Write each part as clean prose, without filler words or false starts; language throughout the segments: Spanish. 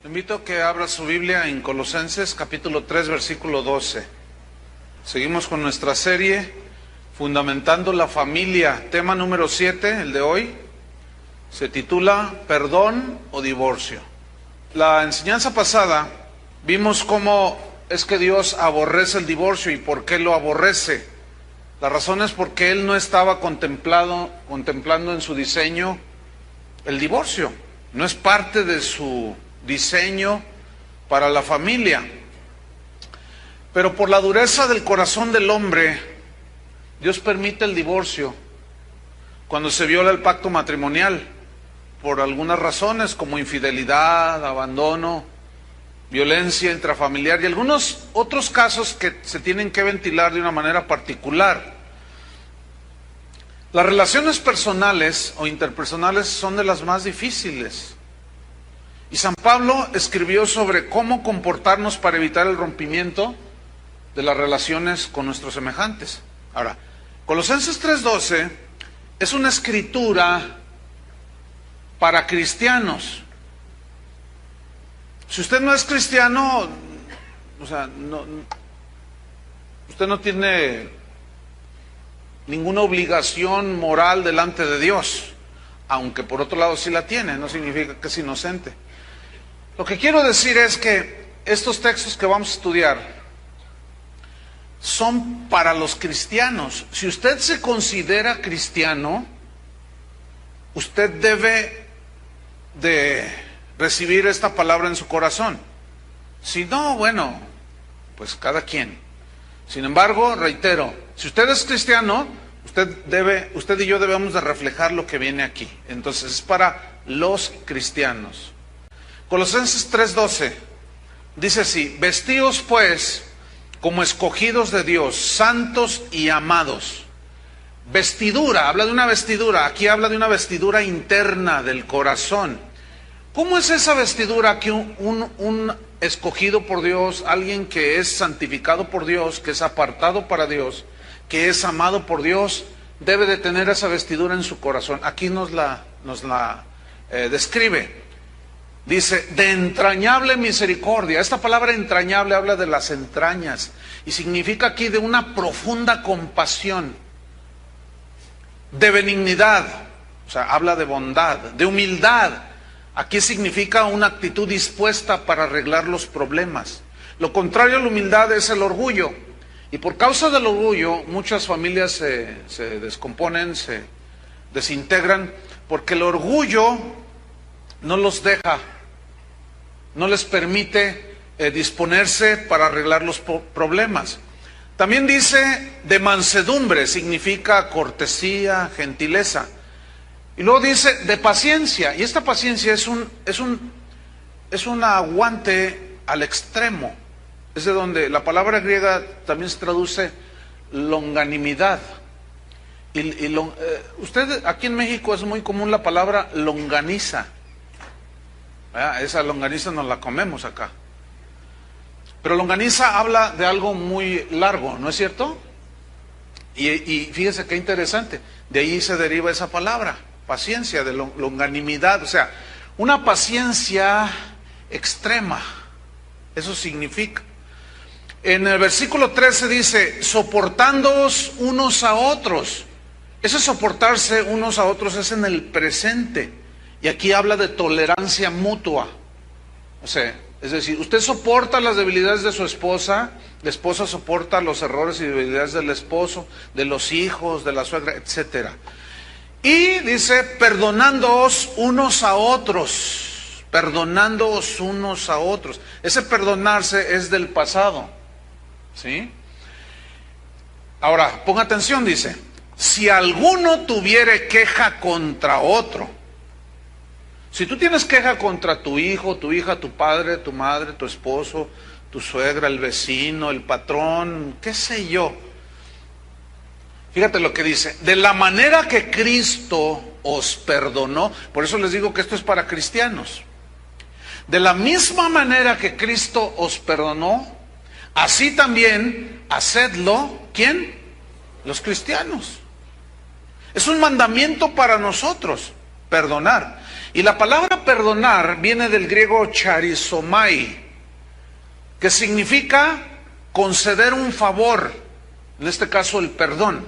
Le invito a que abra su Biblia en Colosenses capítulo 3, versículo 12. Seguimos con nuestra serie Fundamentando la Familia. Tema número 7, el de hoy, se titula Perdón o Divorcio. La enseñanza pasada vimos cómo es que Dios aborrece el divorcio y por qué lo aborrece. La razón es porque Él no estaba contemplando en su diseño el divorcio. No es parte de su diseño para la familia. Pero por la dureza del corazón del hombre, Dios permite el divorcio cuando se viola el pacto matrimonial, por algunas razones como infidelidad, abandono, violencia intrafamiliar y algunos otros casos que se tienen que ventilar de una manera particular. Las relaciones personales o interpersonales son de las más difíciles. Y San Pablo escribió sobre cómo comportarnos para evitar el rompimiento de las relaciones con nuestros semejantes. Ahora, Colosenses 3:12 es una escritura para cristianos. Si usted no es cristiano, usted no tiene ninguna obligación moral delante de Dios, aunque por otro lado sí la tiene, no significa que es inocente. Lo que quiero decir es que estos textos que vamos a estudiar son para los cristianos. Si usted se considera cristiano, usted debe de recibir esta palabra en su corazón. Si no, bueno, pues cada quien. Sin embargo, reitero, si usted es cristiano, usted y yo debemos de reflejar lo que viene aquí. Entonces es para los cristianos. Colosenses 3:12 dice así: vestíos pues como escogidos de Dios, santos y amados. Vestidura, habla de una vestidura, aquí habla de una vestidura interna del corazón. ¿Cómo es esa vestidura que un escogido por Dios, alguien que es santificado por Dios, que es apartado para Dios, que es amado por Dios, debe de tener esa vestidura en su corazón? Aquí nos la describe. Dice, de entrañable misericordia. Esta palabra entrañable habla de las entrañas y significa aquí de una profunda compasión, de benignidad, o sea, habla de bondad, de humildad. Aquí significa una actitud dispuesta para arreglar los problemas. Lo contrario a la humildad es el orgullo. Y por causa del orgullo, muchas familias se descomponen, se desintegran, porque el orgullo no los deja, no les permite disponerse para arreglar los problemas. También dice de mansedumbre, significa cortesía, gentileza. Y luego dice de paciencia, y esta paciencia es un aguante al extremo. Es de donde la palabra griega también se traduce longanimidad. Usted aquí en México es muy común la palabra longaniza. Esa longaniza nos la comemos acá. Pero longaniza habla de algo muy largo, ¿no es cierto? Y fíjese qué interesante, de ahí se deriva esa palabra, paciencia, de longanimidad, o sea, una paciencia extrema, eso significa. En el versículo 13 dice, soportándoos unos a otros. Ese soportarse unos a otros es en el presente. Y aquí habla de tolerancia mutua. O sea, es decir, usted soporta las debilidades de su esposa, la esposa soporta los errores y debilidades del esposo, de los hijos, de la suegra, etc. Y dice, perdonándoos unos a otros. Perdonándoos unos a otros. Ese perdonarse es del pasado. ¿Sí? Ahora, ponga atención, dice, si alguno tuviere queja contra otro. Si tú tienes queja contra tu hijo, tu hija, tu padre, tu madre, tu esposo, tu suegra, el vecino, el patrón, qué sé yo. Fíjate lo que dice, de la manera que Cristo os perdonó, por eso les digo que esto es para cristianos. De la misma manera que Cristo os perdonó, así también hacedlo, ¿quién? Los cristianos. Es un mandamiento para nosotros. perdonar. Y la palabra perdonar viene del griego charizomai, que significa conceder un favor, en este caso el perdón.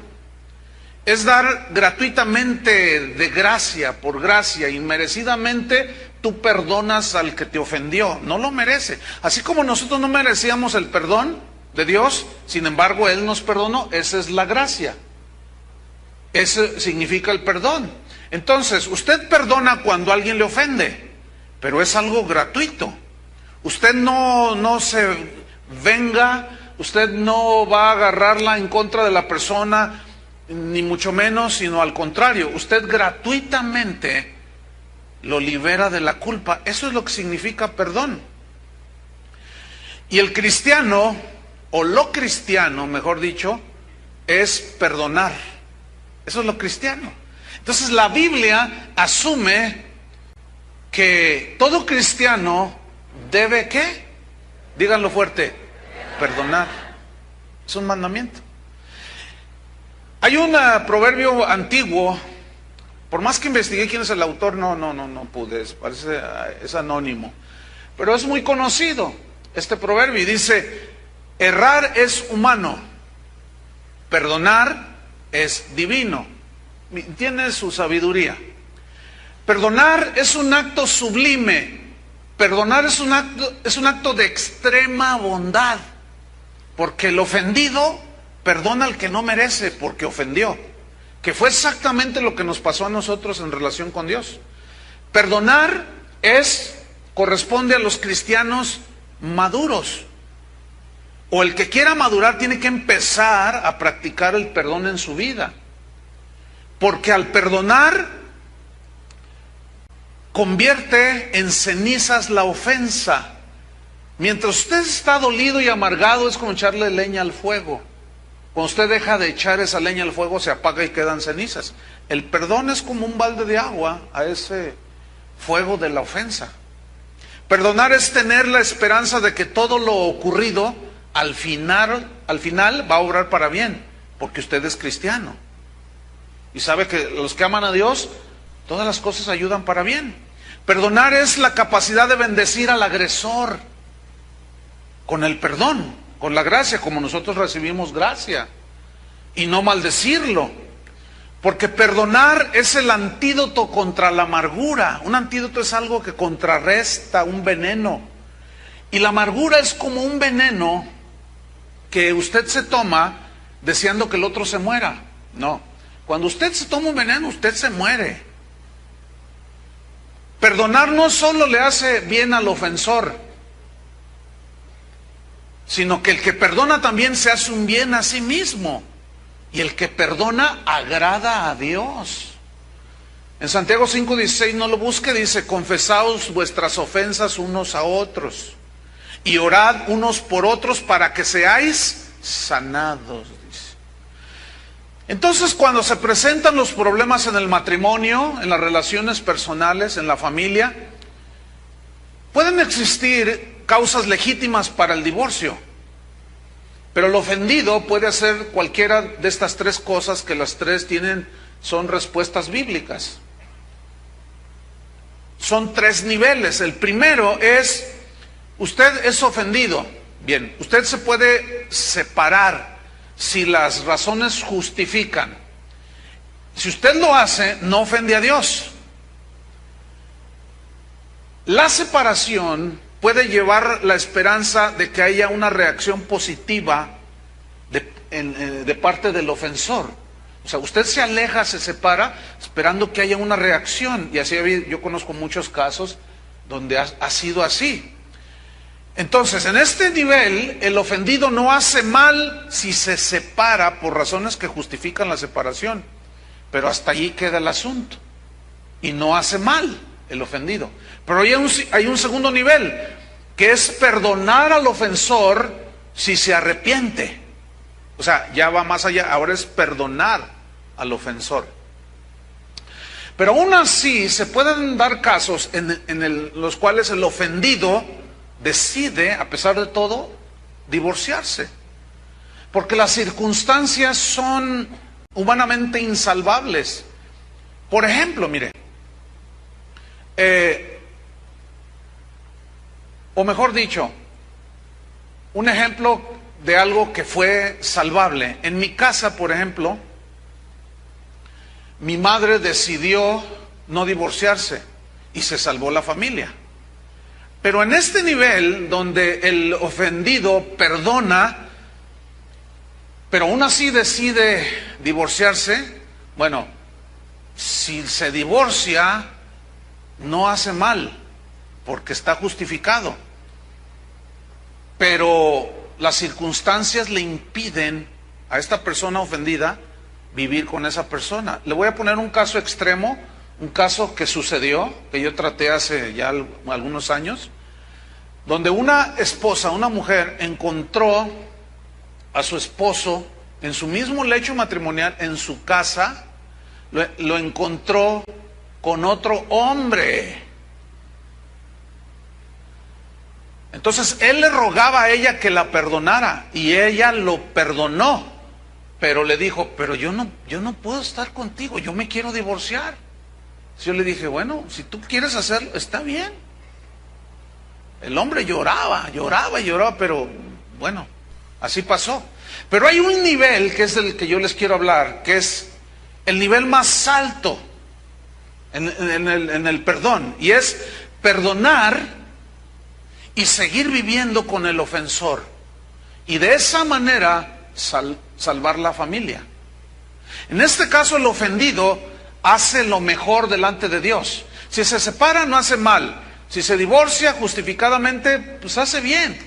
Es dar gratuitamente, de gracia, por gracia, inmerecidamente, tú perdonas al que te ofendió, no lo merece. Así como nosotros no merecíamos el perdón de Dios, sin embargo Él nos perdonó, esa es la gracia. Eso significa el perdón. Entonces, usted perdona cuando alguien le ofende, pero es algo gratuito. Usted no se venga, usted no va a agarrarla en contra de la persona, ni mucho menos, sino al contrario, usted gratuitamente lo libera de la culpa. Eso es lo que significa perdón. Y el cristiano, o lo cristiano, mejor dicho, es perdonar. Eso es lo cristiano. Entonces la Biblia asume que todo cristiano debe, ¿qué? Díganlo fuerte, perdonar. Es un mandamiento. Hay un proverbio antiguo, por más que investigué quién es el autor, no pude, parece, es anónimo, pero es muy conocido este proverbio y dice: errar es humano, perdonar es divino. Tiene su sabiduría. Perdonar es un acto sublime, perdonar es un acto de extrema bondad, porque el ofendido perdona al que no merece porque ofendió, que fue exactamente lo que nos pasó a nosotros en relación con Dios. Perdonar corresponde a los cristianos maduros, o el que quiera madurar tiene que empezar a practicar el perdón en su vida, porque al perdonar convierte en cenizas la ofensa. Mientras usted está dolido y amargado, es como echarle leña al fuego. Cuando usted deja de echar esa leña al fuego, se apaga y quedan cenizas. El perdón es como un balde de agua a ese fuego de la ofensa. Perdonar es tener la esperanza de que todo lo ocurrido al final va a obrar para bien, porque usted es cristiano. Y sabe que los que aman a Dios, todas las cosas ayudan para bien. Perdonar es la capacidad de bendecir al agresor con el perdón, con la gracia, como nosotros recibimos gracia, y no maldecirlo, porque perdonar es el antídoto contra la amargura. Un antídoto es algo que contrarresta un veneno, y la amargura es como un veneno que usted se toma deseando que el otro se muera. No, cuando usted se toma un veneno, usted se muere. Perdonar no solo le hace bien al ofensor, sino que el que perdona también se hace un bien a sí mismo. Y el que perdona agrada a Dios. En Santiago 5:16, no lo busque, dice: confesaos vuestras ofensas unos a otros y orad unos por otros para que seáis sanados, dice. Entonces, cuando se presentan los problemas en el matrimonio, en las relaciones personales, en la familia, pueden existir causas legítimas para el divorcio, pero el ofendido puede hacer cualquiera de estas tres cosas, que las tres son respuestas bíblicas. Son tres niveles. El primero es: usted es ofendido. Bien, usted se puede separar si las razones justifican. Si usted lo hace, no ofende a Dios. La separación puede llevar la esperanza de que haya una reacción positiva de parte del ofensor. O sea, usted se aleja, se separa, esperando que haya una reacción. Y así yo conozco muchos casos donde ha sido así. Entonces, en este nivel, el ofendido no hace mal si se separa por razones que justifican la separación. Pero hasta allí queda el asunto. Y no hace mal el ofendido. Pero hay un segundo nivel, que es perdonar al ofensor si se arrepiente. O sea, ya va más allá, ahora es perdonar al ofensor. Pero aún así se pueden dar casos en los cuales el ofendido decide, a pesar de todo, divorciarse. Porque las circunstancias son humanamente insalvables. Por ejemplo, mire, O mejor dicho, un ejemplo de algo que fue salvable. En mi casa, por ejemplo, mi madre decidió no divorciarse y se salvó la familia. Pero en este nivel donde el ofendido perdona, pero aún así decide divorciarse, bueno, si se divorcia, no hace mal, porque está justificado. Pero las circunstancias le impiden a esta persona ofendida vivir con esa persona. Le voy a poner un caso extremo, un caso que sucedió, que yo traté hace ya algunos años, donde una esposa, una mujer, encontró a su esposo en su mismo lecho matrimonial, en su casa, lo encontró con otro hombre. Entonces él le rogaba a ella que la perdonara y ella lo perdonó, pero le dijo, pero yo no puedo estar contigo, yo me quiero divorciar. Yo le dije, bueno, si tú quieres hacerlo, está bien. El hombre lloraba, pero bueno, así pasó. Pero hay un nivel que es del que yo les quiero hablar, que es el nivel más alto en el perdón, y es perdonar y seguir viviendo con el ofensor, y de esa manera salvar la familia. En este caso el ofendido hace lo mejor delante de Dios. Si se separa, no hace mal. Si se divorcia justificadamente, pues hace bien.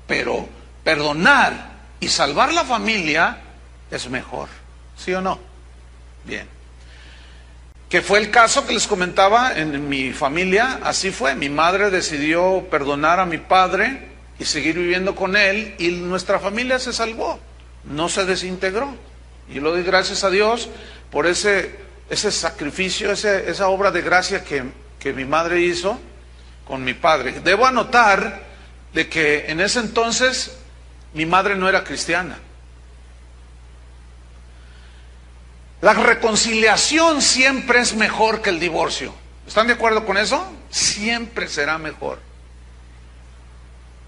Pero perdonar y salvar la familia es mejor, ¿sí o no? Bien. Que fue el caso que les comentaba en mi familia, así fue. Mi madre decidió perdonar a mi padre y seguir viviendo con él, y nuestra familia se salvó, no se desintegró. Y lo doy gracias a Dios por ese sacrificio, esa obra de gracia que mi madre hizo con mi padre. Debo anotar de que en ese entonces mi madre no era cristiana. La reconciliación siempre es mejor que el divorcio. ¿Están de acuerdo con eso? Siempre será mejor.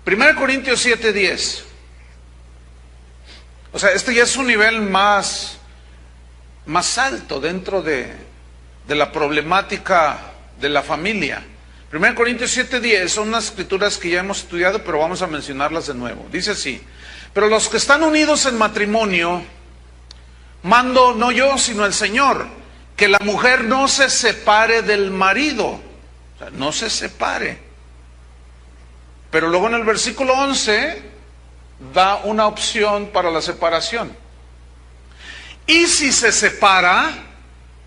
1 Corintios 7:10. O sea, este ya es un nivel más alto dentro de la problemática de la familia. 1 Corintios 7:10 son unas escrituras que ya hemos estudiado, pero vamos a mencionarlas de nuevo. Dice así: pero los que están unidos en matrimonio, mando no yo, sino el Señor, que la mujer no se separe del marido. O sea, no se separe. Pero luego en el versículo 11 da una opción para la separación. Y si se separa,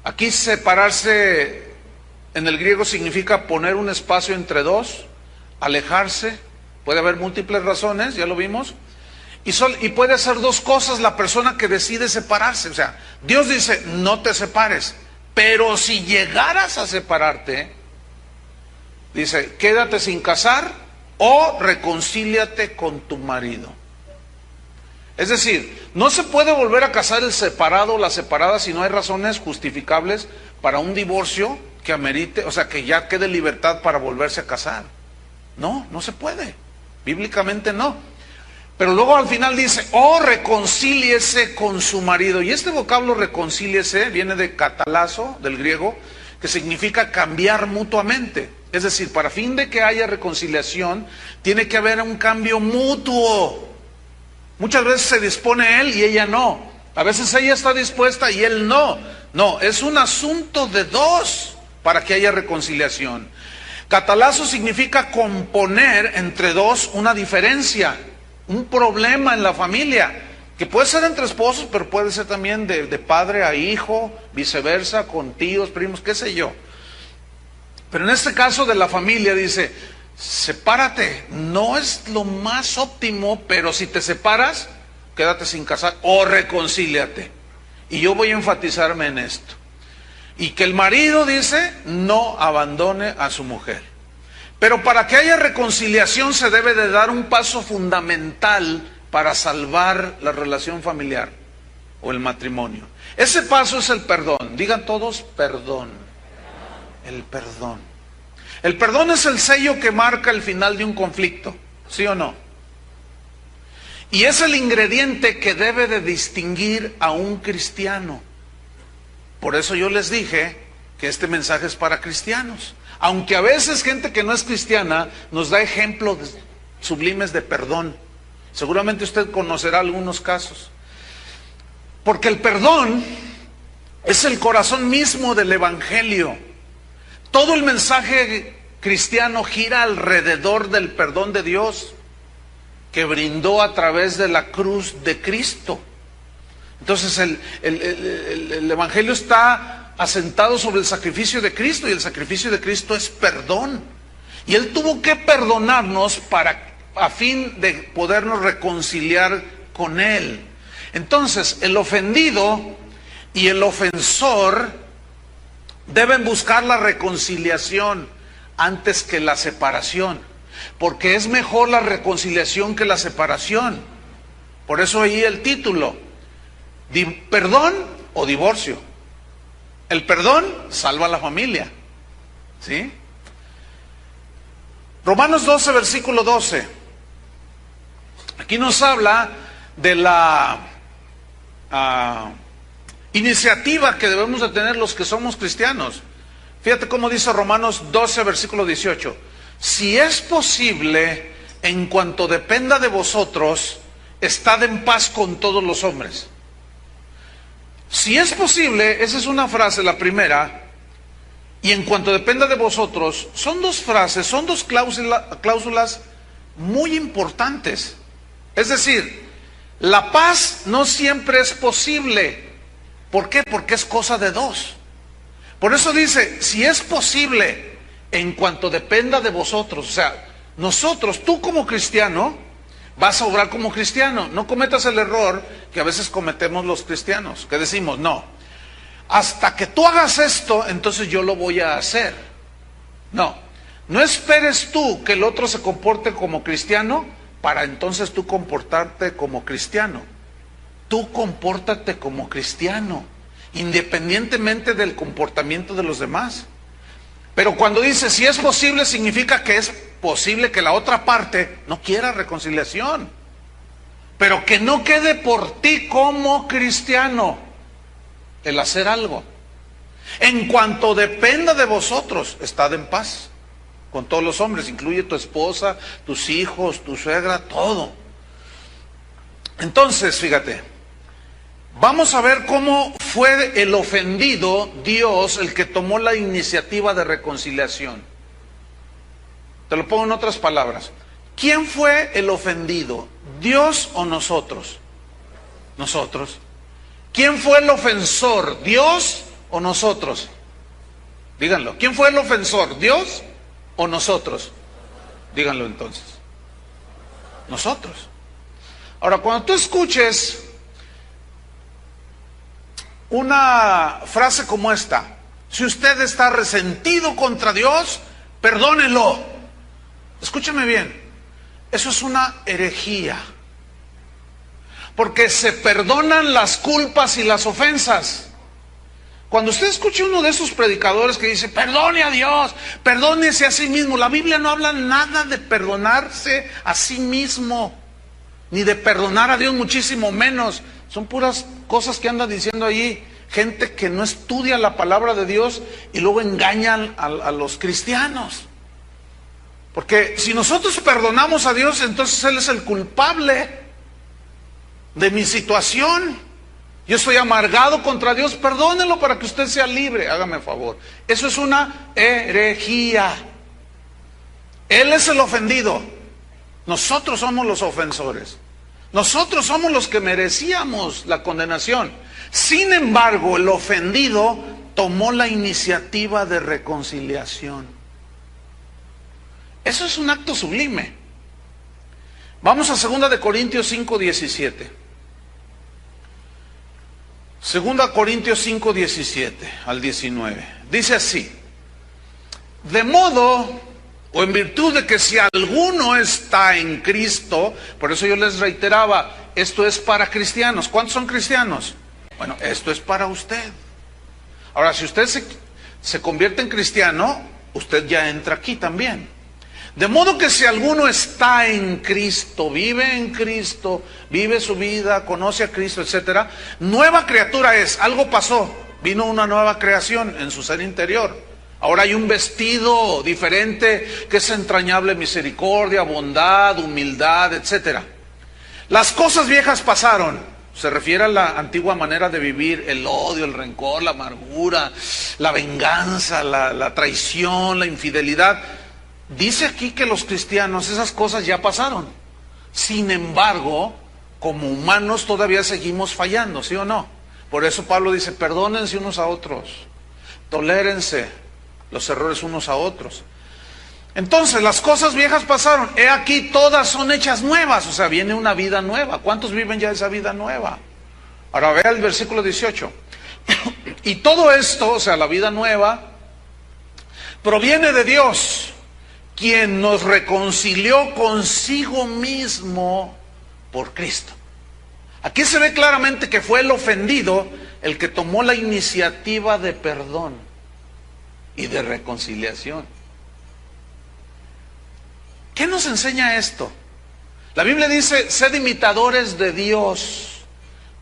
aquí separarse en el griego significa poner un espacio entre dos, alejarse. Puede haber múltiples razones, ya lo vimos. Y puede hacer dos cosas la persona que decide separarse. O sea, Dios dice, no te separes. Pero si llegaras a separarte, dice, quédate sin casar o reconcíliate con tu marido. Es decir, no se puede volver a casar el separado o la separada si no hay razones justificables para un divorcio que amerite, o sea, que ya quede libertad para volverse a casar. No, no se puede. Bíblicamente no. Pero luego al final dice, reconcíliese con su marido. Y este vocablo reconcíliese viene de catalazo, del griego, que significa cambiar mutuamente. Es decir, para fin de que haya reconciliación, tiene que haber un cambio mutuo. Muchas veces se dispone él y ella no. A veces ella está dispuesta y él no. No, es un asunto de dos para que haya reconciliación. Catalazo significa componer entre dos una diferencia, un problema en la familia, que puede ser entre esposos, pero puede ser también de padre a hijo, viceversa, con tíos, primos, qué sé yo. Pero en este caso de la familia dice, sepárate, no es lo más óptimo, pero si te separas, quédate sin casar o reconcíliate. Y yo voy a enfatizarme en esto. Y que el marido dice, no abandone a su mujer. Pero para que haya reconciliación se debe de dar un paso fundamental para salvar la relación familiar o el matrimonio. Ese paso es el perdón. Digan todos, perdón. El perdón. El perdón es el sello que marca el final de un conflicto, ¿sí o no? Y es el ingrediente que debe de distinguir a un cristiano. Por eso yo les dije que este mensaje es para cristianos. Aunque a veces gente que no es cristiana nos da ejemplos sublimes de perdón. Seguramente usted conocerá algunos casos. Porque el perdón es el corazón mismo del Evangelio. Todo el mensaje cristiano gira alrededor del perdón de Dios que brindó a través de la cruz de Cristo. Entonces el Evangelio está asentado sobre el sacrificio de Cristo, y el sacrificio de Cristo es perdón. Y Él tuvo que perdonarnos a fin de podernos reconciliar con Él. Entonces el ofendido y el ofensor deben buscar la reconciliación antes que la separación, porque es mejor la reconciliación que la separación. Por eso ahí el título, perdón o divorcio. El perdón salva a la familia, ¿sí? Romanos 12, versículo 12. Aquí nos habla de la iniciativa que debemos de tener los que somos cristianos. Fíjate cómo dice Romanos 12, versículo 18. Si es posible, en cuanto dependa de vosotros, estad en paz con todos los hombres. Si es posible, esa es una frase, la primera, y en cuanto dependa de vosotros, son dos frases, son dos cláusulas muy importantes. Es decir, la paz no siempre es posible. ¿Por qué? Porque es cosa de dos. Por eso dice, si es posible, en cuanto dependa de vosotros. O sea, nosotros, tú como cristiano, vas a obrar como cristiano. No cometas el error que a veces cometemos los cristianos, que decimos, no, hasta que tú hagas esto, entonces yo lo voy a hacer. No, no esperes tú que el otro se comporte como cristiano para entonces tú comportarte como cristiano. Tú compórtate como cristiano, independientemente del comportamiento de los demás. Pero cuando dice si es posible, significa que es posible que la otra parte no quiera reconciliación, pero que no quede por ti como cristiano el hacer algo. En cuanto dependa de vosotros, estad en paz con todos los hombres, incluye tu esposa, tus hijos, tu suegra, todo. Entonces, fíjate, vamos a ver cómo fue el ofendido, Dios, el que tomó la iniciativa de reconciliación. Te lo pongo en otras palabras. ¿Quién fue el ofendido? ¿Dios o nosotros? Nosotros. ¿Quién fue el ofensor? ¿Dios o nosotros? Díganlo. ¿Quién fue el ofensor? ¿Dios o nosotros? Díganlo entonces. Nosotros. Ahora, cuando tú escuches una frase como esta, si usted está resentido contra Dios, perdónelo. Escúchame bien, eso es una herejía. Porque se perdonan las culpas y las ofensas. Cuando usted escuche uno de esos predicadores que dice, perdone a Dios, perdónese a sí mismo, la Biblia no habla nada de perdonarse a sí mismo, ni de perdonar a Dios, muchísimo menos. Son puras cosas que anda diciendo allí gente que no estudia la palabra de Dios y luego engañan a los cristianos. Porque si nosotros perdonamos a Dios, entonces Él es el culpable de mi situación. Yo estoy amargado contra Dios, perdónelo para que usted sea libre, hágame favor. Eso es una herejía. Él es el ofendido, nosotros somos los ofensores. Nosotros somos los que merecíamos la condenación. Sin embargo, el ofendido tomó la iniciativa de reconciliación. Eso es un acto sublime. Vamos a 2 Corintios 5, 17. 2 Corintios 5, 17 al 19. Dice así: de modo, o en virtud de que si alguno está en Cristo, por eso yo les reiteraba, esto es para cristianos. ¿Cuántos son cristianos? Bueno, esto es para usted. Ahora, si usted se convierte en cristiano, usted ya entra aquí también. De modo que si alguno está en Cristo, vive su vida, conoce a Cristo, etcétera, nueva criatura es. Algo pasó, vino una nueva creación en su ser interior. Ahora hay un vestido diferente que es entrañable misericordia, bondad, humildad, etcétera. Las cosas viejas pasaron. Se refiere a la antigua manera de vivir, el odio, el rencor, la amargura, la venganza, la traición, la infidelidad. Dice aquí que los cristianos, esas cosas ya pasaron. Sin embargo, como humanos todavía seguimos fallando, ¿sí o no? Por eso Pablo dice, perdónense unos a otros, tolérense los errores unos a otros. Entonces, las cosas viejas pasaron, he aquí todas son hechas nuevas, o sea, viene una vida nueva. ¿Cuántos viven ya esa vida nueva? Ahora vea el versículo 18. Y todo esto, o sea, la vida nueva, proviene de Dios, quien nos reconcilió consigo mismo por Cristo. Aquí se ve claramente que fue el ofendido el que tomó la iniciativa de perdón y de reconciliación. ¿Qué nos enseña esto? La Biblia dice, sed imitadores de Dios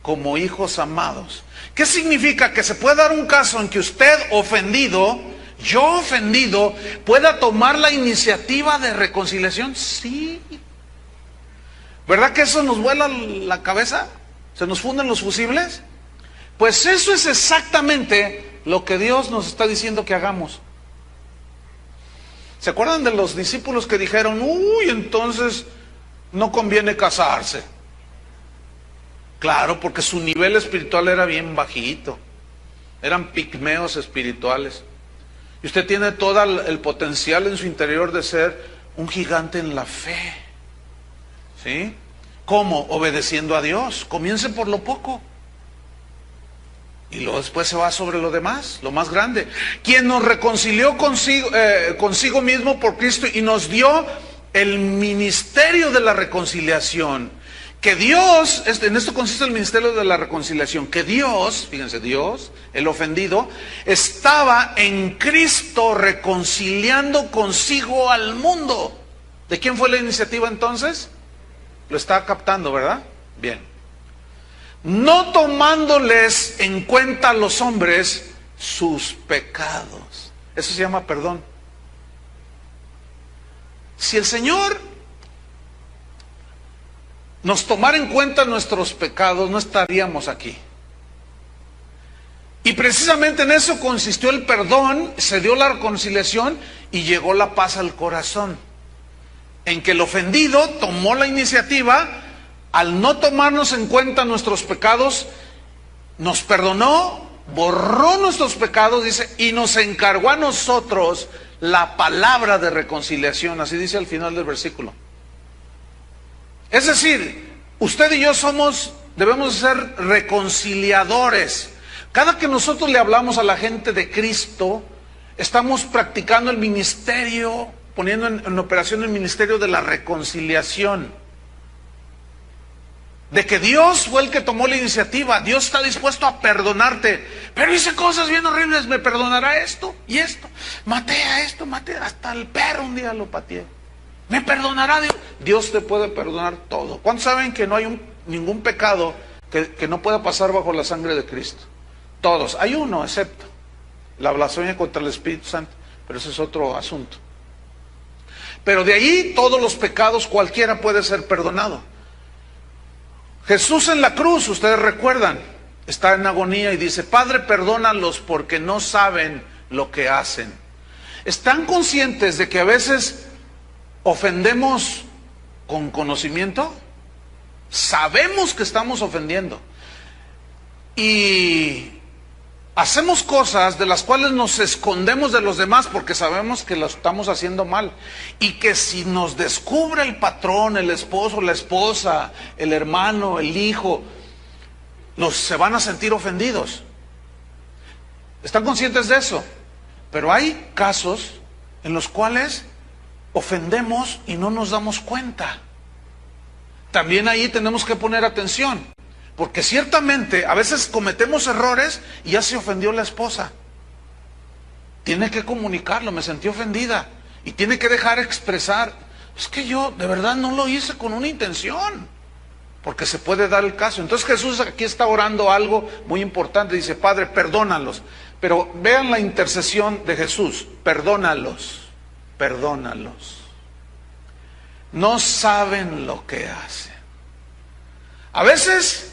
como hijos amados. ¿Qué significa? Que se puede dar un caso en que usted ofendido, yo ofendido, pueda tomar la iniciativa de reconciliación. Sí. ¿Verdad que eso nos vuela la cabeza? ¿Se nos funden los fusibles? Pues eso es exactamente lo que Dios nos está diciendo que hagamos. ¿Se acuerdan de los discípulos que dijeron, uy, entonces no conviene casarse? Claro, porque su nivel espiritual era bien bajito. Eran pigmeos espirituales. Y usted tiene todo el potencial en su interior de ser un gigante en la fe. ¿Sí? ¿Cómo? Obedeciendo a Dios. Comience por lo poco. Y luego después se va sobre lo demás, lo más grande. Quien nos reconcilió consigo mismo por Cristo y nos dio el ministerio de la reconciliación. Que Dios, en esto consiste el ministerio de la reconciliación, que Dios, fíjense, Dios, el ofendido, estaba en Cristo reconciliando consigo al mundo. ¿De quién fue la iniciativa entonces? Lo está captando, ¿verdad? Bien. No tomándoles en cuenta a los hombres sus pecados. Eso se llama perdón. Si el Señor nos tomara en cuenta nuestros pecados, no estaríamos aquí. Y precisamente en eso consistió el perdón, se dio la reconciliación y llegó la paz al corazón. En que el ofendido tomó la iniciativa. Al no tomarnos en cuenta nuestros pecados, nos perdonó, borró nuestros pecados, dice, y nos encargó a nosotros la palabra de reconciliación. Así dice al final del versículo. Es decir, usted y yo debemos ser reconciliadores. Cada que nosotros le hablamos a la gente de Cristo, estamos practicando el ministerio, poniendo en operación el ministerio de la reconciliación. De que Dios fue el que tomó la iniciativa. Dios está dispuesto a perdonarte. Pero hice cosas bien horribles. ¿Me perdonará esto y esto? Maté a esto, hasta el perro un día lo pateé. ¿Me perdonará Dios? Dios te puede perdonar todo. ¿Cuántos saben que no hay ningún pecado que no pueda pasar bajo la sangre de Cristo? Todos. Hay uno, excepto la blasfemia contra el Espíritu Santo. Pero ese es otro asunto. Pero de ahí todos los pecados, cualquiera puede ser perdonado. Jesús en la cruz, ustedes recuerdan, está en agonía y dice, Padre, perdónalos porque no saben lo que hacen. ¿Están conscientes de que a veces ofendemos con conocimiento? Sabemos que estamos ofendiendo. Y hacemos cosas de las cuales nos escondemos de los demás porque sabemos que lo estamos haciendo mal. Y que si nos descubre el patrón, el esposo, la esposa, el hermano, el hijo, se van a sentir ofendidos. ¿Están conscientes de eso? Pero hay casos en los cuales ofendemos y no nos damos cuenta. También ahí tenemos que poner atención. Porque ciertamente a veces cometemos errores y ya se ofendió la esposa. tiene que comunicarlo, me sentí ofendida. Y tiene que dejar expresar, es que yo de verdad no lo hice con una intención. Porque se puede dar el caso. Entonces Jesús aquí está orando algo muy importante. Dice, Padre, perdónalos. Pero vean la intercesión de Jesús. Perdónalos, perdónalos. No saben lo que hacen. A veces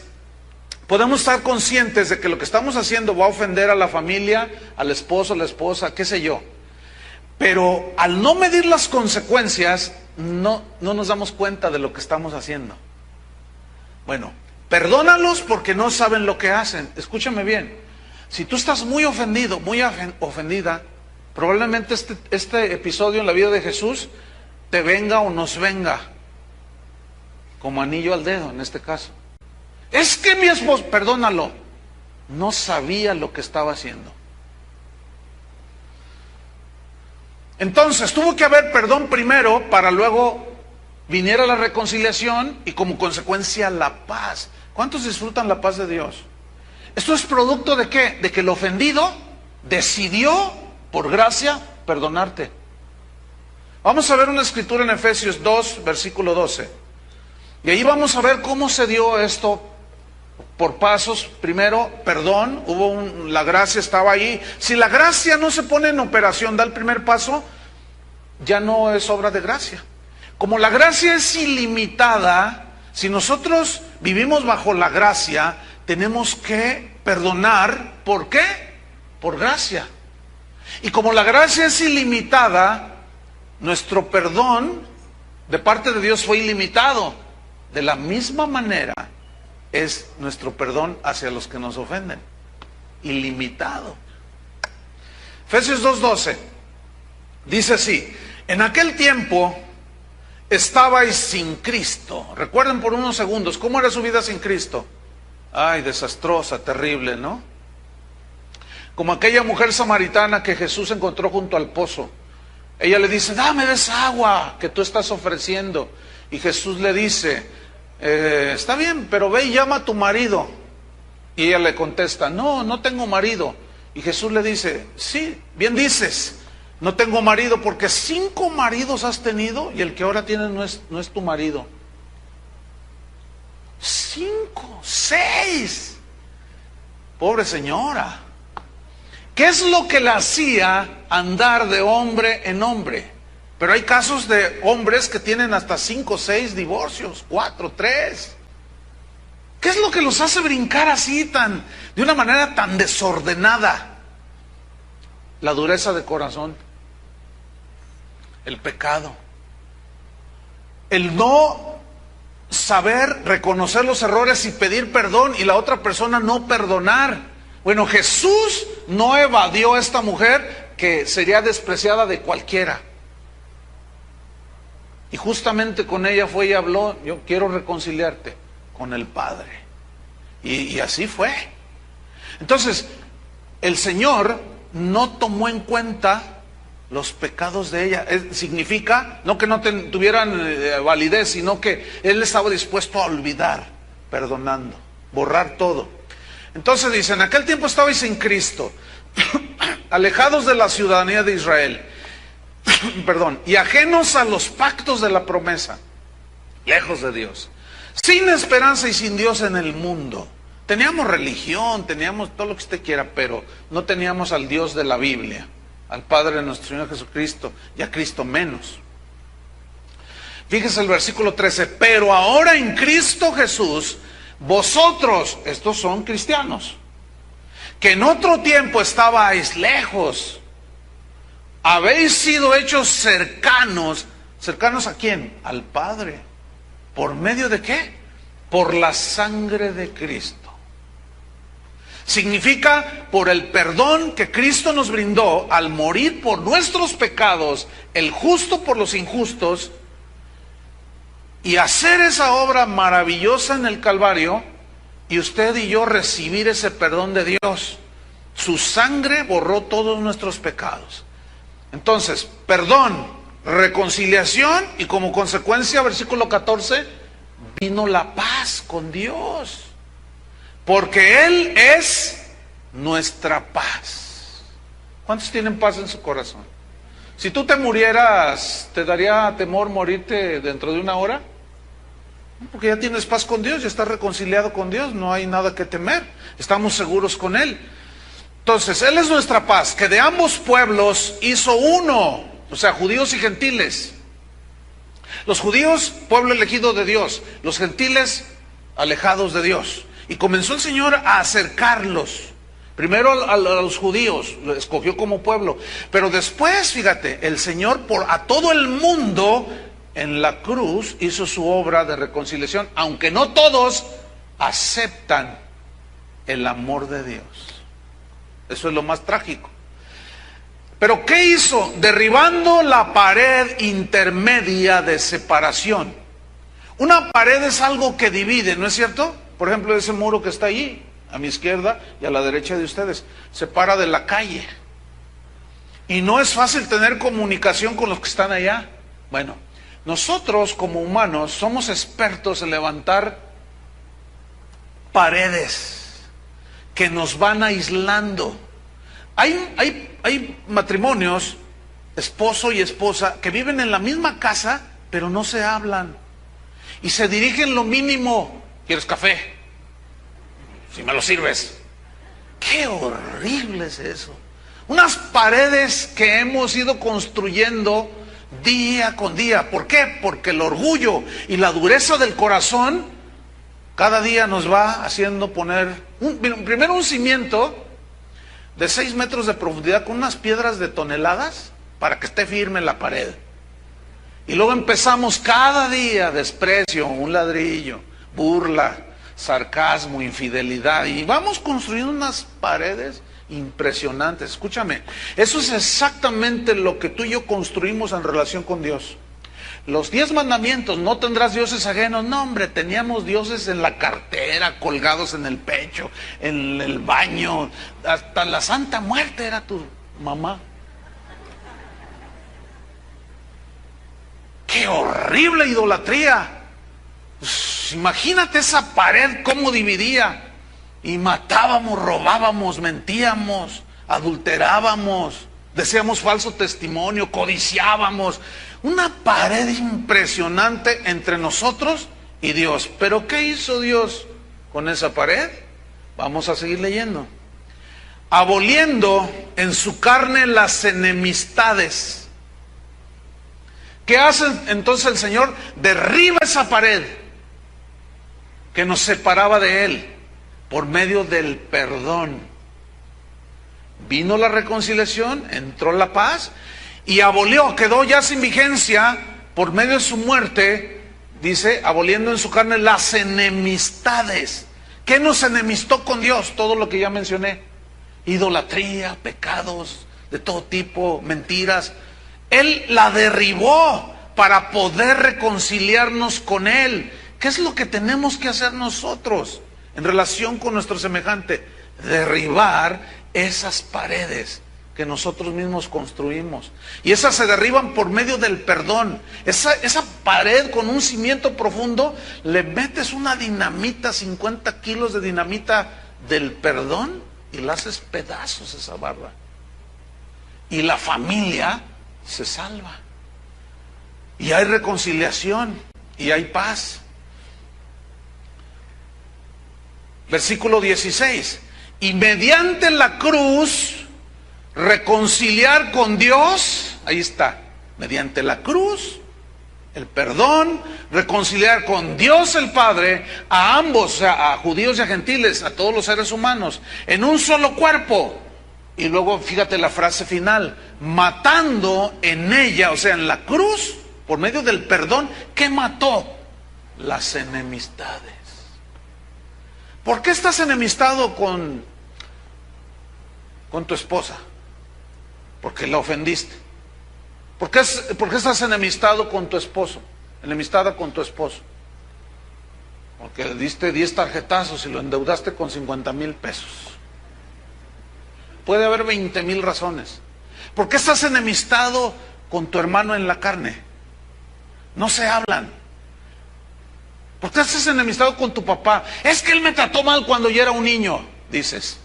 podemos estar conscientes de que lo que estamos haciendo va a ofender a la familia, al esposo, a la esposa, qué sé yo. Pero al no medir las consecuencias, no nos damos cuenta de lo que estamos haciendo. Bueno, perdónalos porque no saben lo que hacen. Escúchame bien. Si tú estás muy ofendido, muy ofendida, probablemente este episodio en la vida de Jesús te venga o nos venga como anillo al dedo en este caso. Es que mi esposo, perdónalo, no sabía lo que estaba haciendo. Entonces tuvo que haber perdón primero para luego viniera la reconciliación y como consecuencia la paz. ¿Cuántos disfrutan la paz de Dios? ¿Esto es producto de qué? De que el ofendido decidió, por gracia, perdonarte. Vamos a ver una escritura en Efesios 2, versículo 12. Y ahí vamos a ver cómo se dio esto por pasos. Primero, perdón, la gracia estaba ahí. Si la gracia no se pone en operación, da el primer paso, ya no es obra de gracia. Como la gracia es ilimitada, si nosotros vivimos bajo la gracia, tenemos que perdonar. ¿Por qué? Por gracia. Y como la gracia es ilimitada, nuestro perdón de parte de Dios fue ilimitado. De la misma manera es nuestro perdón hacia los que nos ofenden. Ilimitado. Efesios 2:12 dice así: en aquel tiempo estabais sin Cristo. Recuerden por unos segundos, ¿cómo era su vida sin Cristo? Ay, desastrosa, terrible, ¿no? Como aquella mujer samaritana que Jesús encontró junto al pozo. Ella le dice, dame de esa agua que tú estás ofreciendo. Y Jesús le dice, está bien, pero ve y llama a tu marido. Y ella le contesta, no tengo marido. Y Jesús le dice, sí, bien dices, no tengo marido, porque 5 maridos has tenido y el que ahora tienes no es tu marido. 5, 6. Pobre señora. ¿Qué es lo que la hacía andar de hombre en hombre? Pero hay casos de hombres que tienen hasta 5, 6 divorcios, 4, 3. ¿Qué es lo que los hace brincar así de una manera tan desordenada? La dureza de corazón, el pecado, el no saber reconocer los errores y pedir perdón y la otra persona no perdonar. Bueno, Jesús no evadió a esta mujer que sería despreciada de cualquiera. Y justamente con ella fue y habló, yo quiero reconciliarte con el Padre. Y así fue. Entonces, el Señor no tomó en cuenta los pecados de ella. Significa, no que no tuvieran validez, sino que Él estaba dispuesto a olvidar, perdonando, borrar todo. Entonces dice, en aquel tiempo estabais sin Cristo, alejados de la ciudadanía de Israel, perdón, y ajenos a los pactos de la promesa, lejos de Dios, sin esperanza y sin Dios en el mundo. Teníamos religión, teníamos todo lo que usted quiera, pero no teníamos al Dios de la Biblia, al Padre de nuestro Señor Jesucristo, y a Cristo menos. Fíjese el versículo 13, pero ahora en Cristo Jesús, vosotros, estos son cristianos, que en otro tiempo estabais lejos, habéis sido hechos cercanos. ¿Cercanos a quién? Al Padre. ¿Por medio de qué? Por la sangre de Cristo. Significa por el perdón que Cristo nos brindó al morir por nuestros pecados, el justo por los injustos, y hacer esa obra maravillosa en el Calvario, y usted y yo recibir ese perdón de Dios. Su sangre borró todos nuestros pecados. Entonces, perdón, reconciliación, y como consecuencia, versículo 14, vino la paz con Dios. Porque Él es nuestra paz. ¿Cuántos tienen paz en su corazón? Si tú te murieras, ¿te daría temor morirte dentro de una hora? Porque ya tienes paz con Dios, ya estás reconciliado con Dios, no hay nada que temer, estamos seguros con Él. Entonces, Él es nuestra paz, que de ambos pueblos hizo uno, o sea, judíos y gentiles. Los judíos, pueblo elegido de Dios, los gentiles, alejados de Dios. Y comenzó el Señor a acercarlos. Primero a los judíos, lo escogió como pueblo. Pero después, fíjate, el Señor a todo el mundo en la cruz hizo su obra de reconciliación. Aunque no todos aceptan el amor de Dios. Eso es lo más trágico. Pero ¿qué hizo? Derribando la pared intermedia de separación. Una pared es algo que divide, ¿no es cierto? Por ejemplo, ese muro que está allí, a mi izquierda y a la derecha de ustedes, separa de la calle. Y no es fácil tener comunicación con los que están allá. Bueno, nosotros como humanos somos expertos en levantar paredes que nos van aislando. Hay matrimonios, esposo y esposa, que viven en la misma casa, pero no se hablan. Y se dirigen lo mínimo. ¿Quieres café? Si me lo sirves. ¡Qué horrible es eso! Unas paredes que hemos ido construyendo día con día. ¿Por qué? Porque el orgullo y la dureza del corazón cada día nos va haciendo poner primero un cimiento de 6 metros de profundidad con unas piedras de toneladas para que esté firme la pared. Y luego empezamos cada día desprecio, un ladrillo, burla, sarcasmo, infidelidad, y vamos construyendo unas paredes impresionantes. Escúchame, eso es exactamente lo que tú y yo construimos en relación con Dios. Los 10 mandamientos, no tendrás dioses ajenos. No, hombre, teníamos dioses en la cartera, colgados en el pecho, en el baño, hasta la Santa Muerte era tu mamá. ¡Qué horrible idolatría! Pues, imagínate esa pared cómo dividía. Y matábamos, robábamos, mentíamos, adulterábamos, decíamos falso testimonio, codiciábamos. Una pared impresionante entre nosotros y Dios. ¿Pero qué hizo Dios con esa pared? Vamos a seguir leyendo. Aboliendo en su carne las enemistades. ¿Qué hace entonces el Señor? Derriba esa pared que nos separaba de Él por medio del perdón. Vino la reconciliación, entró la paz y abolió, quedó ya sin vigencia por medio de su muerte, dice, aboliendo en su carne las enemistades. ¿Qué nos enemistó con Dios? Todo lo que ya mencioné. Idolatría, pecados de todo tipo, mentiras. Él la derribó para poder reconciliarnos con Él. ¿Qué es lo que tenemos que hacer nosotros en relación con nuestro semejante? Derribar esas paredes que nosotros mismos construimos. Y esas se derriban por medio del perdón. Esa pared con un cimiento profundo, le metes una dinamita, 50 kilos de dinamita del perdón, y la haces pedazos esa barra. Y la familia se salva. Y hay reconciliación. Y hay paz. Versículo 16. Y mediante la cruz reconciliar con Dios. Ahí está. Mediante la cruz, el perdón, reconciliar con Dios el Padre a ambos, o sea, a judíos y a gentiles, a todos los seres humanos, en un solo cuerpo. Y luego fíjate la frase final, matando en ella, o sea, en la cruz, por medio del perdón, ¿qué mató? Las enemistades. ¿Por qué estás enemistado con tu esposa? Porque la ofendiste. ¿Por qué estás enemistado con tu esposo? Enemistada con tu esposo. Porque le diste 10 tarjetazos y lo endeudaste con 50,000 pesos. Puede haber 20,000 razones. ¿Por qué estás enemistado con tu hermano en la carne? No se hablan. ¿Por qué estás enemistado con tu papá? Es que él me trató mal cuando yo era un niño, dices.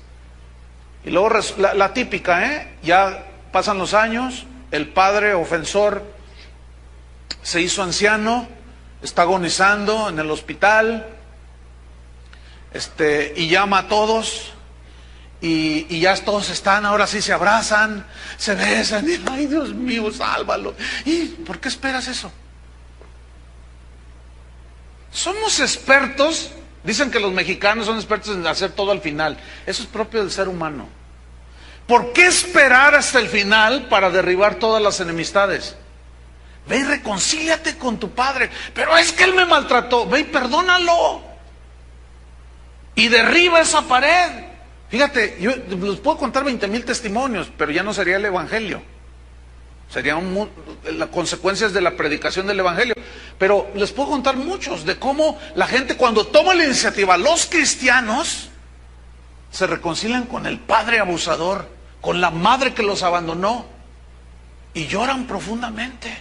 Y luego la típica, ya pasan los años, el padre ofensor se hizo anciano, está agonizando en el hospital, y llama a todos, y ya todos están, ahora sí se abrazan, se besan, y ay Dios mío, sálvalo. ¿Y por qué esperas eso? Somos expertos, dicen que los mexicanos son expertos en hacer todo al final. Eso es propio del ser humano. ¿Por qué esperar hasta el final para derribar todas las enemistades? Ve y reconcíliate con tu padre. Pero es que él me maltrató. Ve y perdónalo. Y derriba esa pared. Fíjate, yo les puedo contar 20,000 testimonios, pero ya no sería el evangelio. Serían las consecuencias de la predicación del evangelio. Pero les puedo contar muchos de cómo la gente, cuando toma la iniciativa, los cristianos se reconcilian con el padre abusador, con la madre que los abandonó, y lloran profundamente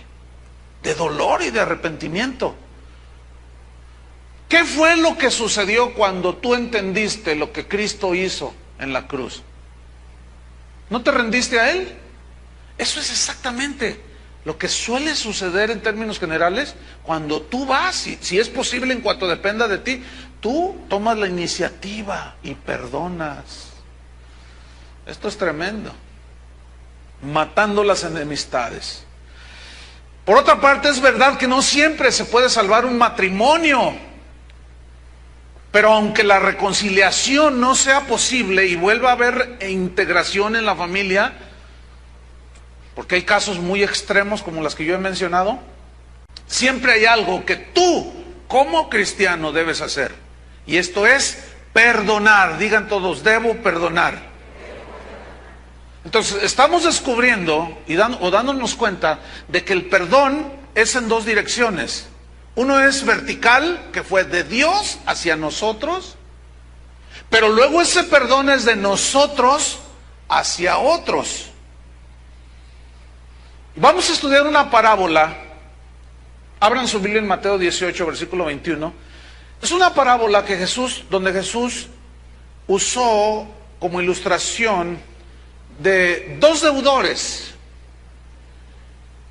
de dolor y de arrepentimiento. ¿Qué fue lo que sucedió cuando tú entendiste lo que Cristo hizo en la cruz? ¿No te rendiste a Él? Eso es exactamente lo que suele suceder en términos generales cuando tú vas, si es posible en cuanto dependa de ti, tú tomas la iniciativa y perdonas. Esto es tremendo. Matando las enemistades. Por otra parte, es verdad que no siempre se puede salvar un matrimonio. Pero aunque la reconciliación no sea posible y vuelva a haber integración en la familia, porque hay casos muy extremos como los que yo he mencionado, siempre hay algo que tú, como cristiano, debes hacer. Y esto es perdonar. Digan todos, debo perdonar. Entonces, estamos descubriendo o dándonos cuenta de que el perdón es en dos direcciones. Uno es vertical, que fue de Dios hacia nosotros, pero luego ese perdón es de nosotros hacia otros. Vamos a estudiar una parábola. Abran su Biblia en Mateo 18, versículo 21. Es una parábola donde Jesús usó como ilustración de dos deudores.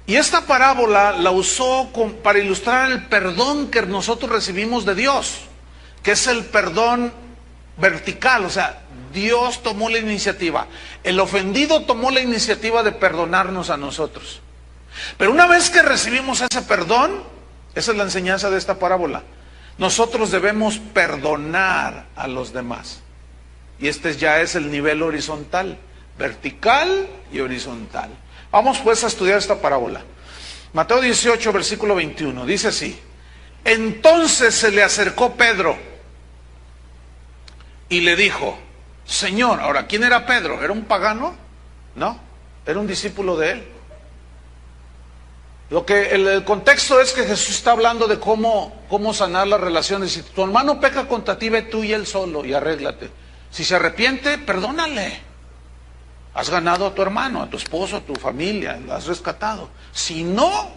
Y esta parábola la usó para ilustrar el perdón que nosotros recibimos de Dios, que es el perdón vertical, o sea, Dios tomó la iniciativa. El ofendido tomó la iniciativa de perdonarnos a nosotros. Pero una vez que recibimos ese perdón, esa es la enseñanza de esta parábola, nosotros debemos perdonar a los demás. Y este ya es el nivel horizontal, vertical y horizontal. Vamos pues a estudiar esta parábola. Mateo 18, versículo 21, dice así: entonces se le acercó Pedro y le dijo, Señor. Ahora, ¿quién era Pedro? ¿Era un pagano? No, era un discípulo de él. El contexto es que Jesús está hablando de cómo sanar las relaciones. Si tu hermano peca contra ti, ve tú y él solo y arréglate. Si se arrepiente, perdónale. Has ganado a tu hermano, a tu esposo, a tu familia, lo has rescatado. Si no,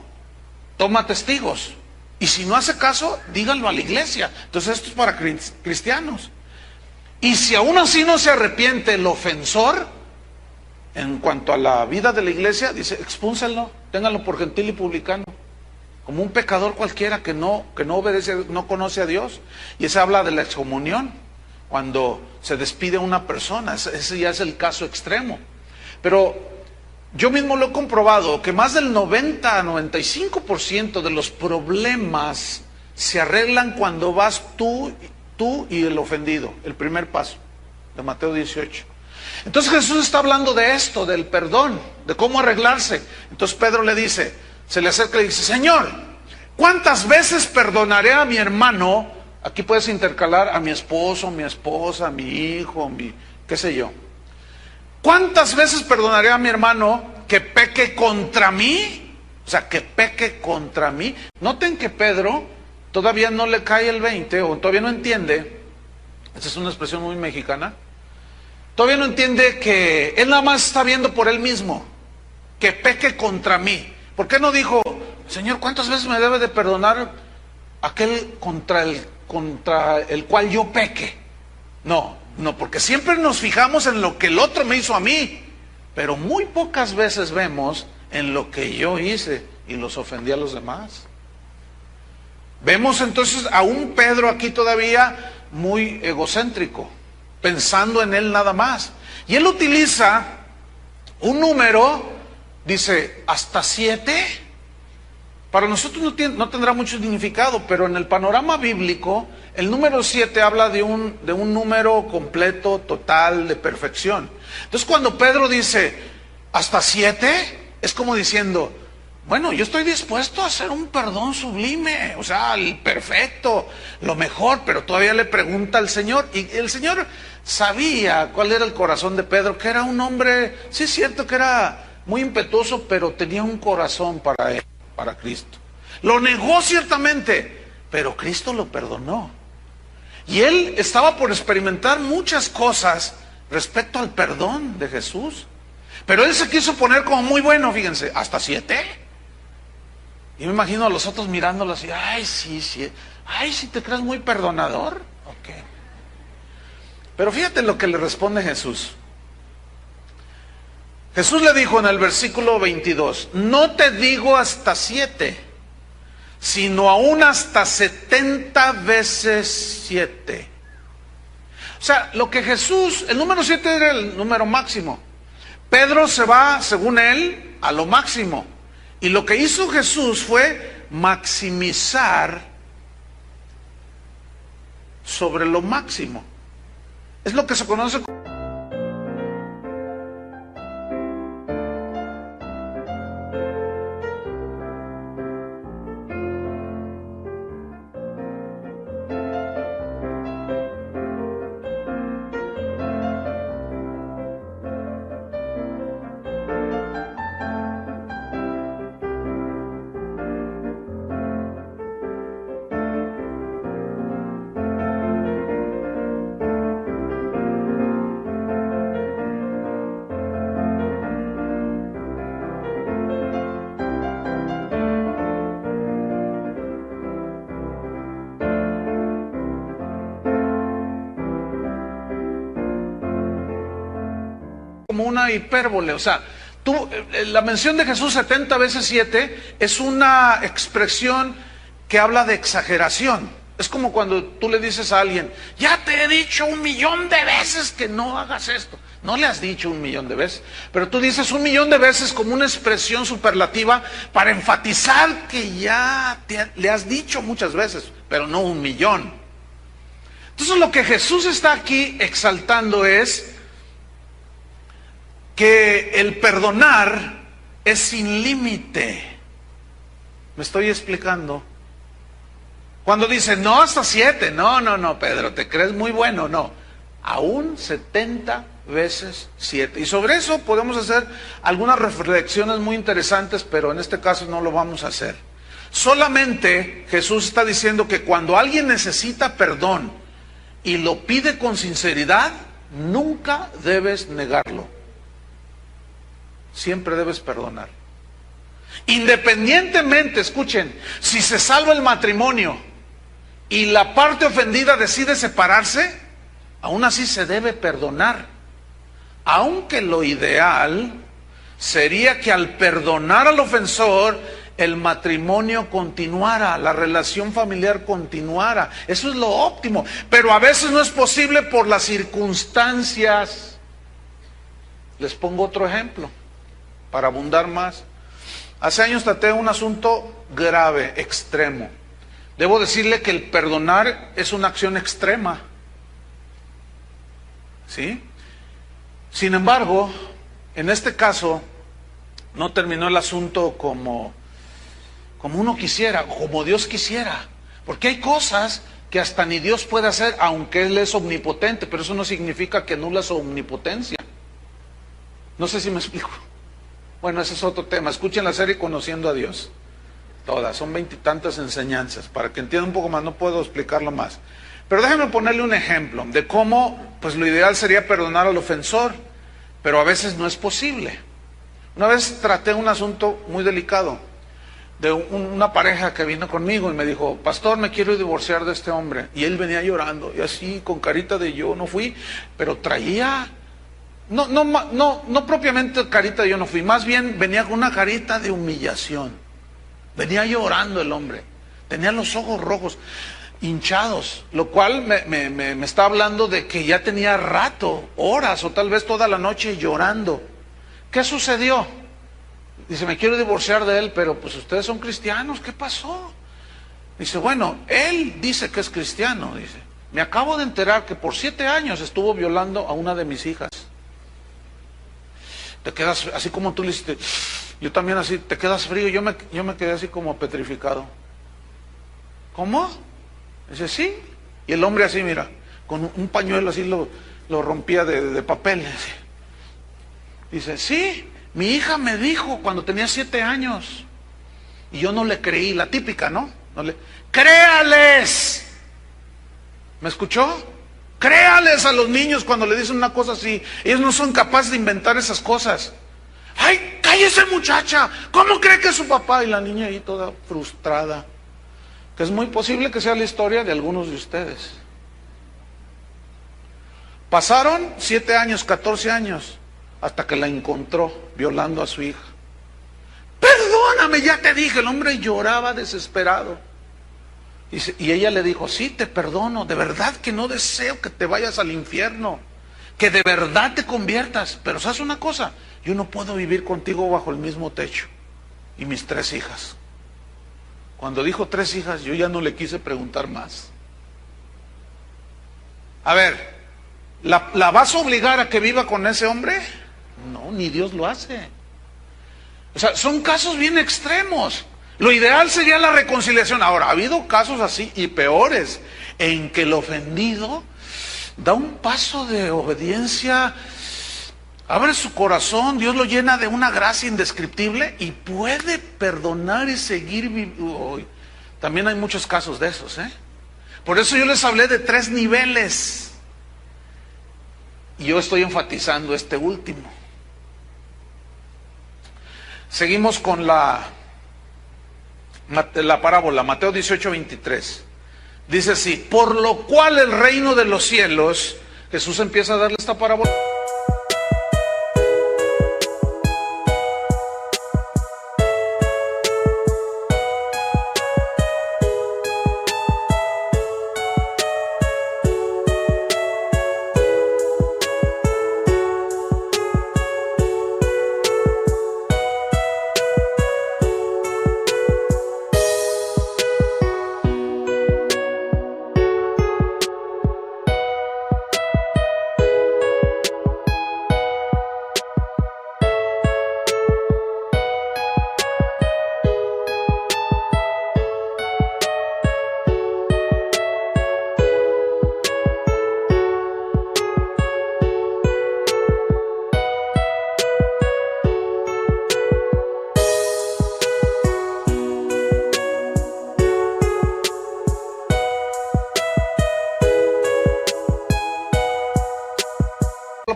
toma testigos. Y si no hace caso, díganlo a la iglesia. Entonces esto es para cristianos. Y si aún así no se arrepiente el ofensor, en cuanto a la vida de la iglesia, dice, expúlsenlo, ténganlo por gentil y publicano, como un pecador cualquiera que no obedece, no conoce a Dios. Y ese habla de la excomunión, cuando se despide a una persona. Ese ya es el caso extremo. Pero yo mismo lo he comprobado, que más del 90 a 95% de los problemas se arreglan cuando vas tú y el ofendido. El primer paso de Mateo 18. Entonces Jesús está hablando de esto, del perdón, de cómo arreglarse. Entonces Pedro le dice, se le acerca y le dice, Señor, ¿cuántas veces perdonaré a mi hermano? Aquí puedes intercalar a mi esposo, mi esposa, mi hijo, qué sé yo. ¿Cuántas veces perdonaré a mi hermano que peque contra mí? O sea, que peque contra mí. Noten que Pedro todavía no le cae el 20, o todavía no entiende, esa es una expresión muy mexicana, todavía no entiende que él nada más está viendo por él mismo, que peque contra mí. ¿Por qué no dijo, Señor, cuántas veces me debe de perdonar aquel contra el cual yo peque? No, No, porque siempre nos fijamos en lo que el otro me hizo a mí, pero muy pocas veces vemos en lo que yo hice y los ofendí a los demás. Vemos entonces a un Pedro aquí todavía muy egocéntrico, pensando en él nada más. Y él utiliza un número, dice, hasta 7. Para nosotros no tendrá mucho significado, pero en el panorama bíblico, el número 7 habla de un número completo, total, de perfección. Entonces cuando Pedro dice, hasta 7, es como diciendo, bueno, yo estoy dispuesto a hacer un perdón sublime, o sea, el perfecto, lo mejor, pero todavía le pregunta al Señor. Y el Señor sabía cuál era el corazón de Pedro, que era un hombre, sí es cierto que era muy impetuoso, pero tenía un corazón para él, para Cristo. Lo negó ciertamente, pero Cristo lo perdonó. Y él estaba por experimentar muchas cosas respecto al perdón de Jesús. Pero él se quiso poner como muy bueno, fíjense, hasta 7. Y me imagino a los otros mirándolo así, ay, sí, te crees muy perdonador. Ok. Pero fíjate lo que le responde Jesús. Jesús le dijo en el versículo 22, no te digo hasta 7, sino aún hasta 70 veces 7. O sea, lo que Jesús, el número 7 era el número máximo. Pedro se va, según él, a lo máximo. Y lo que hizo Jesús fue maximizar sobre lo máximo. Es lo que se conoce como una hipérbole, o sea, la mención de Jesús 70 veces 7 es una expresión que habla de exageración. Es como cuando tú le dices a alguien, ya te he dicho 1,000,000 de veces que no hagas esto. No le has dicho 1,000,000 de veces, pero tú dices 1,000,000 de veces como una expresión superlativa para enfatizar que ya le has dicho muchas veces, pero no 1,000,000. Entonces lo que Jesús está aquí exaltando es que el perdonar es sin límite. ¿Me estoy explicando? Cuando dice, no, hasta 7, no, Pedro, te crees muy bueno, no. Aún 70 veces 7. Y sobre eso podemos hacer algunas reflexiones muy interesantes, pero en este caso no lo vamos a hacer. Solamente Jesús está diciendo que cuando alguien necesita perdón y lo pide con sinceridad, nunca debes negarlo. Siempre debes perdonar. Independientemente, escuchen, si se salva el matrimonio y la parte ofendida decide separarse, aún así se debe perdonar. Aunque lo ideal sería que al perdonar al ofensor, el matrimonio continuara, la relación familiar continuara. Eso es lo óptimo. Pero a veces no es posible por las circunstancias. Les pongo otro ejemplo para abundar más. Hace años traté un asunto grave, extremo. Debo decirle que el perdonar es una acción extrema. ¿Sí? Sin embargo, en este caso, no terminó el asunto como uno quisiera, o como Dios quisiera. Porque hay cosas que hasta ni Dios puede hacer, aunque Él es omnipotente, pero eso no significa que anula su omnipotencia. No sé si me explico. Bueno, ese es otro tema. Escuchen la serie Conociendo a Dios. Todas, son 20 y tantas enseñanzas. Para que entiendan un poco más, no puedo explicarlo más. Pero déjenme ponerle un ejemplo de cómo, pues lo ideal sería perdonar al ofensor, pero a veces no es posible. Una vez traté un asunto muy delicado. de una pareja que vino conmigo y me dijo, pastor, me quiero divorciar de este hombre. Y él venía llorando, y así, con carita de yo no fui, pero traía, no propiamente carita de yo no fui, más bien venía con una carita de humillación. Venía llorando el hombre, tenía los ojos rojos, hinchados, lo cual me está hablando de que ya tenía rato, horas o tal vez toda la noche llorando. ¿Qué sucedió? Dice, me quiero divorciar de él, pero pues ustedes son cristianos, ¿qué pasó? Dice, bueno, él dice que es cristiano, dice. Me acabo de enterar que por 7 años estuvo violando a una de mis hijas. Te quedas, así como tú le hiciste, yo también así, te quedas frío, yo me quedé así como petrificado. ¿Cómo? Dice, sí. Y el hombre así, mira, con un pañuelo así lo rompía de papel. Dice, sí. Mi hija me dijo cuando tenía 7 años, y yo no le creí, la típica, ¿no? ¡Créales! ¿Me escuchó? Créales a los niños cuando le dicen una cosa así. Ellos no son capaces de inventar esas cosas. ¡Ay, cállese muchacha! ¿Cómo cree que es su papá? Y la niña ahí toda frustrada. Que es muy posible que sea la historia de algunos de ustedes. Pasaron 7 años, 14 años. Hasta que la encontró violando a su hija. Perdóname, ya te dije. El hombre lloraba desesperado. Y ella le dijo, sí, te perdono. De verdad que no deseo que te vayas al infierno. Que de verdad te conviertas. Pero ¿sabes una cosa? Yo no puedo vivir contigo bajo el mismo techo. Y mis 3 hijas. Cuando dijo 3 hijas, yo ya no le quise preguntar más. A ver, ¿la vas a obligar a que viva con ese hombre? No, ni Dios lo hace. O sea, son casos bien extremos. Lo ideal sería la reconciliación. Ahora, ha habido casos así y peores, en que el ofendido da un paso de obediencia, abre su corazón, Dios lo llena de una gracia indescriptible y puede perdonar y seguir viviendo. También hay muchos casos de esos, ¿eh? Por eso yo les hablé de 3 niveles. Y yo estoy enfatizando este último. Seguimos con la parábola, Mateo 18:23. Dice así, por lo cual el reino de los cielos, Jesús empieza a darle esta parábola.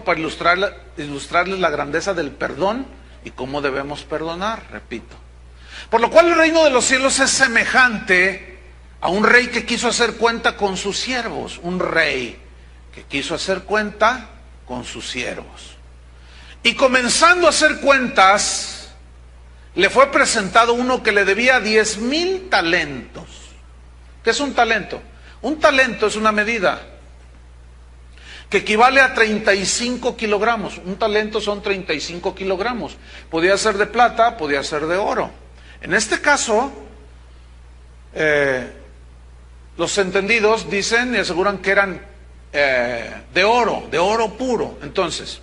Para ilustrarles la grandeza del perdón y cómo debemos perdonar, repito. Por lo cual el reino de los cielos es semejante a un rey que quiso hacer cuenta con sus siervos. Un rey que quiso hacer cuenta con sus siervos. Y comenzando a hacer cuentas, le fue presentado uno que le debía 10,000 talentos. ¿Qué es un talento? Un talento es una medida que equivale a 35 kilogramos. Un talento son 35 kilogramos. Podía ser de plata, podía ser de oro. En este caso, los entendidos dicen y aseguran que eran de oro puro. Entonces,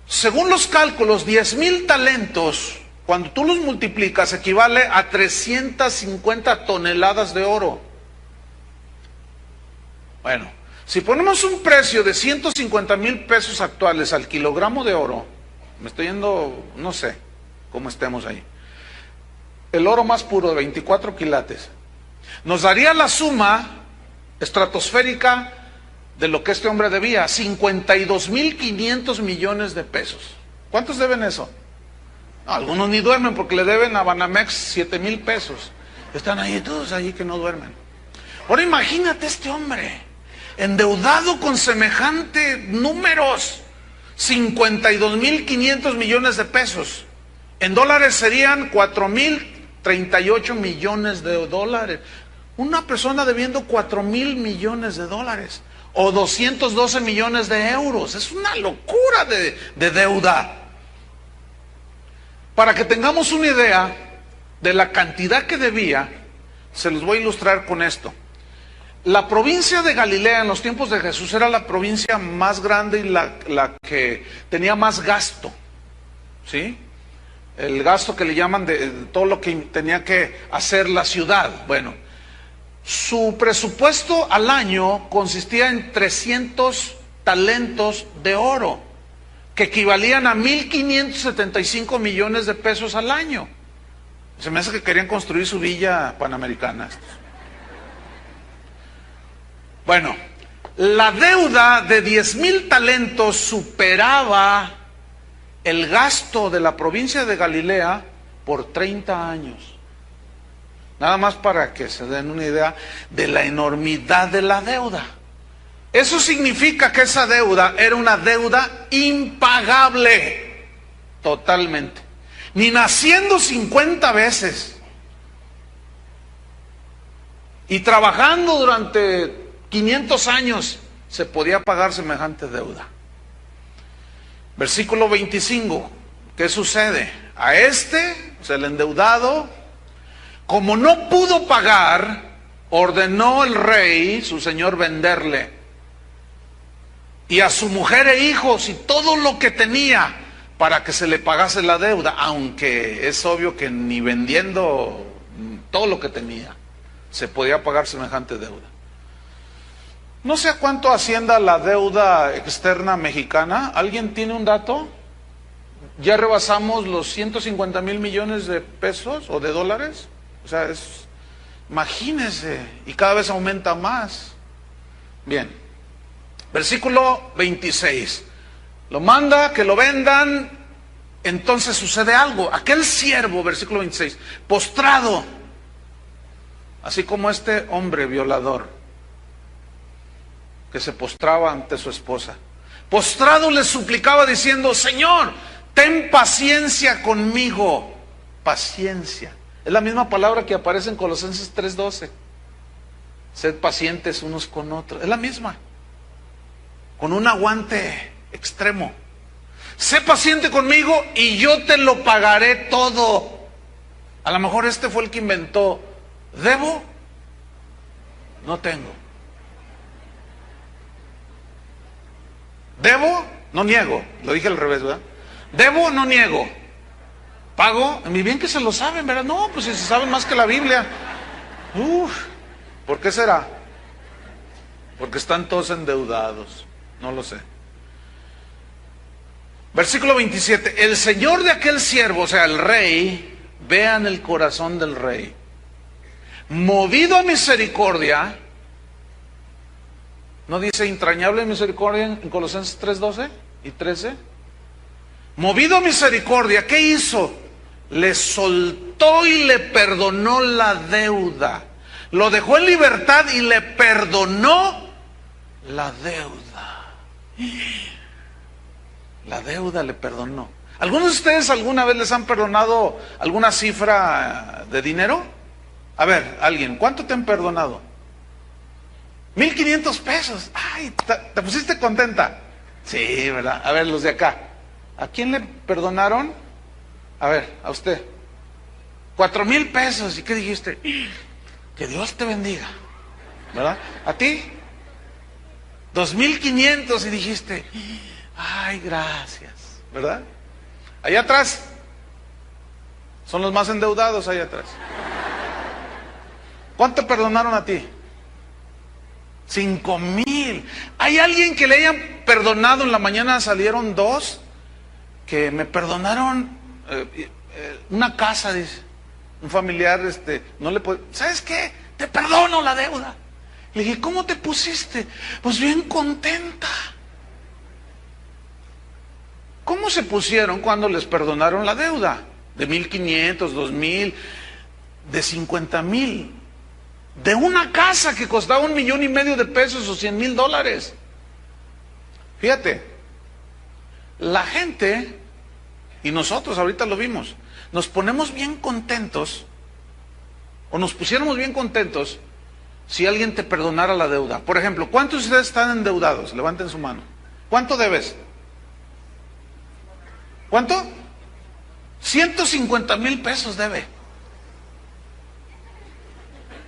según los cálculos, 10,000 talentos, cuando tú los multiplicas, equivale a 350 toneladas de oro. Bueno, si ponemos un precio de 150,000 pesos actuales al kilogramo de oro, me estoy yendo, no sé cómo estemos ahí, el oro más puro de 24 quilates, nos daría la suma estratosférica de lo que este hombre debía, 52,500 millones de pesos. ¿Cuántos deben eso? No, algunos ni duermen porque le deben a Banamex 7,000 pesos. Están ahí todos ahí que no duermen. Ahora imagínate este hombre, endeudado con semejante números, 52,500 millones de pesos. En dólares serían 4,038 millones de dólares. Una persona debiendo 4,000 millones de dólares o 212 millones de euros. Es una locura de deuda. Para que tengamos una idea de la cantidad que debía, se los voy a ilustrar con esto. La provincia de Galilea en los tiempos de Jesús era la provincia más grande y la que tenía más gasto, ¿sí? El gasto que le llaman de todo lo que tenía que hacer la ciudad. Bueno, su presupuesto al año consistía en 300 talentos de oro, que equivalían a 1,575 millones de pesos al año. Se me hace que querían construir su villa panamericana. Bueno, la deuda de 10,000 talentos superaba el gasto de la provincia de Galilea por 30 años. Nada más para que se den una idea de la enormidad de la deuda. Eso significa que esa deuda era una deuda impagable, totalmente. Ni naciendo 50 veces y trabajando durante 500 años se podía pagar semejante deuda. Versículo 25, ¿qué sucede? A o sea, el endeudado, como no pudo pagar, ordenó el rey, su señor, venderle. Y a su mujer e hijos y todo lo que tenía para que se le pagase la deuda, aunque es obvio que ni vendiendo todo lo que tenía se podía pagar semejante deuda. No sé a cuánto ascienda la deuda externa mexicana. ¿Alguien tiene un dato? ¿Ya rebasamos los 150,000 millones de pesos o de dólares? O sea, imagínense, y cada vez aumenta más. Bien, versículo 26. Lo manda que lo vendan, entonces sucede algo. Aquel siervo, versículo 26, postrado, así como este hombre violador que se postraba ante su esposa, postrado le suplicaba diciendo: Señor, ten paciencia conmigo. Paciencia. Es la misma palabra que aparece en Colosenses 3:12. Sed pacientes unos con otros. Es la misma. Con un aguante extremo. Sé paciente conmigo y yo te lo pagaré todo. A lo mejor este fue el que inventó: ¿debo? No tengo. ¿Debo? No niego. Lo dije al revés, ¿verdad? ¿Debo? No niego. ¿Pago? Muy bien que se lo saben, ¿verdad? No, pues si se saben más que la Biblia. ¿Por qué será? Porque están todos endeudados. No lo sé. Versículo 27. El señor de aquel siervo, o sea, el rey, vean el corazón del rey, movido a misericordia. ¿No dice entrañable misericordia en Colosenses 3:12 y 13? Movido a misericordia, ¿qué hizo? Le soltó y le perdonó la deuda. Lo dejó en libertad y le perdonó la deuda. La deuda le perdonó. ¿Algunos de ustedes alguna vez les han perdonado alguna cifra de dinero? A ver, alguien, ¿cuánto te han perdonado? 1,500 pesos. Ay, ¿te pusiste contenta? Sí, ¿verdad? A ver, los de acá. ¿A quién le perdonaron? A ver, a usted. 4,000 pesos. ¿Y qué dijiste? Que Dios te bendiga. ¿Verdad? ¿A ti? 2,500 y dijiste: ay, gracias. ¿Verdad? Allá atrás. Son los más endeudados allá atrás. ¿Cuánto te perdonaron a ti? 5,000. ¿Hay alguien que le hayan perdonado? En la mañana salieron 2 que me perdonaron una casa, dice un familiar, no le puede, ¿sabes qué? Te perdono la deuda. Le dije: ¿cómo te pusiste? Pues bien contenta. ¿Cómo se pusieron cuando les perdonaron la deuda? de 1,500, 2,000, de 50,000, de una casa que costaba 1,5 millones de pesos o 100,000 dólares. Fíjate, la gente, y nosotros ahorita lo vimos, nos ponemos bien contentos, o nos pusiéramos bien contentos, si alguien te perdonara la deuda. Por ejemplo, ¿cuántos de ustedes están endeudados? Levanten su mano. ¿Cuánto debes? ¿Cuánto? 150,000 pesos debe.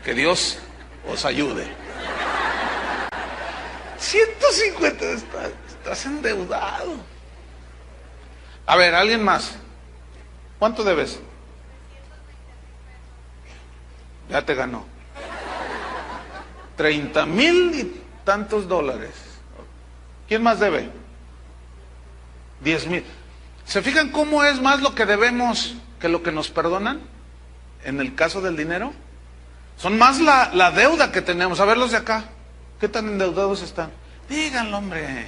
Que Dios os ayude. 150, estás endeudado. A ver, alguien más. ¿Cuánto debes? Ya te ganó. 30,000 y tantos dólares. ¿Quién más debe? 10,000. ¿Se fijan cómo es más lo que debemos que lo que nos perdonan? En el caso del dinero. Son más la deuda que tenemos. A ver los de acá. ¿Qué tan endeudados están? Díganlo, hombre.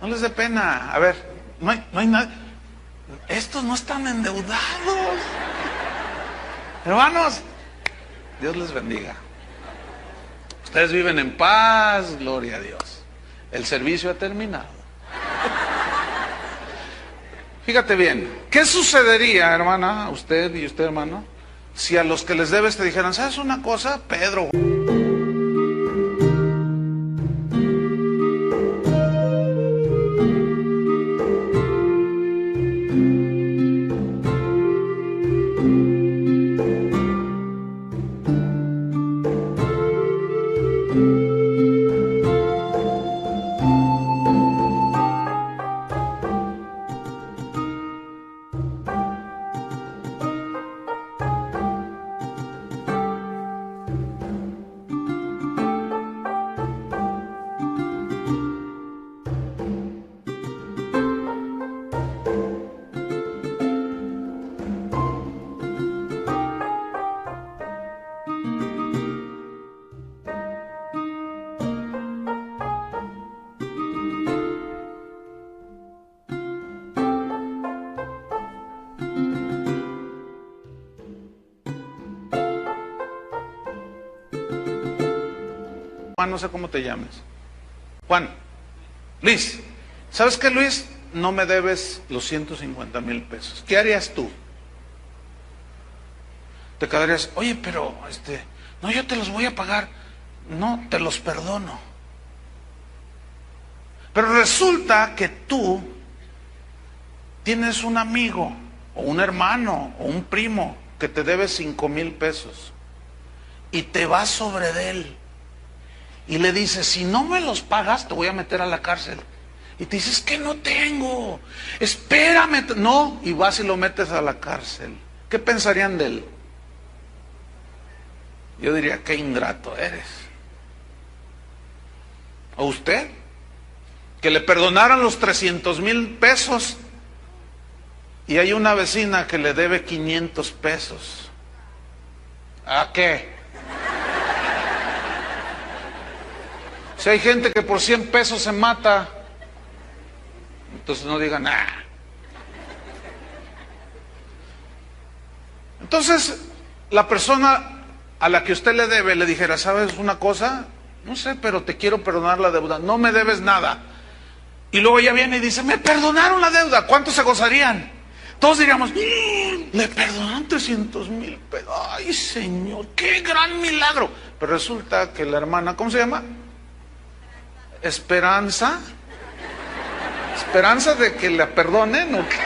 No les dé pena. A ver, no hay nada. Estos no están endeudados. Hermanos, Dios les bendiga. Ustedes viven en paz, gloria a Dios. El servicio ha terminado. Fíjate bien, ¿qué sucedería, hermana, usted y usted, hermano, si a los que les debes te dijeran, ¿sabes una cosa, Pedro? Juan, no sé cómo te llames. Juan, Luis, ¿sabes qué, Luis? No me debes los 150,000 pesos. ¿Qué harías tú? Te quedarías, oye, pero no, yo te los voy a pagar. No, te los perdono. Pero resulta que tú tienes un amigo, o un hermano, o un primo, que te debe 5,000 pesos. Y te vas sobre de él. Y le dices, si no me los pagas, te voy a meter a la cárcel. Y te dices, que no tengo. Espérame. No, y vas y lo metes a la cárcel. ¿Qué pensarían de él? Yo diría, qué ingrato eres. ¿O usted? Que le perdonaran los 300,000 pesos y hay una vecina que le debe 500 pesos. ¿A qué? Si hay gente que por 100 pesos se mata, entonces no digan nada. Entonces, la persona a la que usted le debe le dijera, ¿sabes una cosa? No sé, pero te quiero perdonar la deuda. No me debes nada. Y luego ella viene y dice, me perdonaron la deuda. ¿Cuántos se gozarían? Todos diríamos, le perdonaron 300,000 pesos. Ay, Señor, qué gran milagro. Pero resulta que la hermana, ¿cómo se llama? Esperanza. Esperanza de que la perdonen, ¿o qué?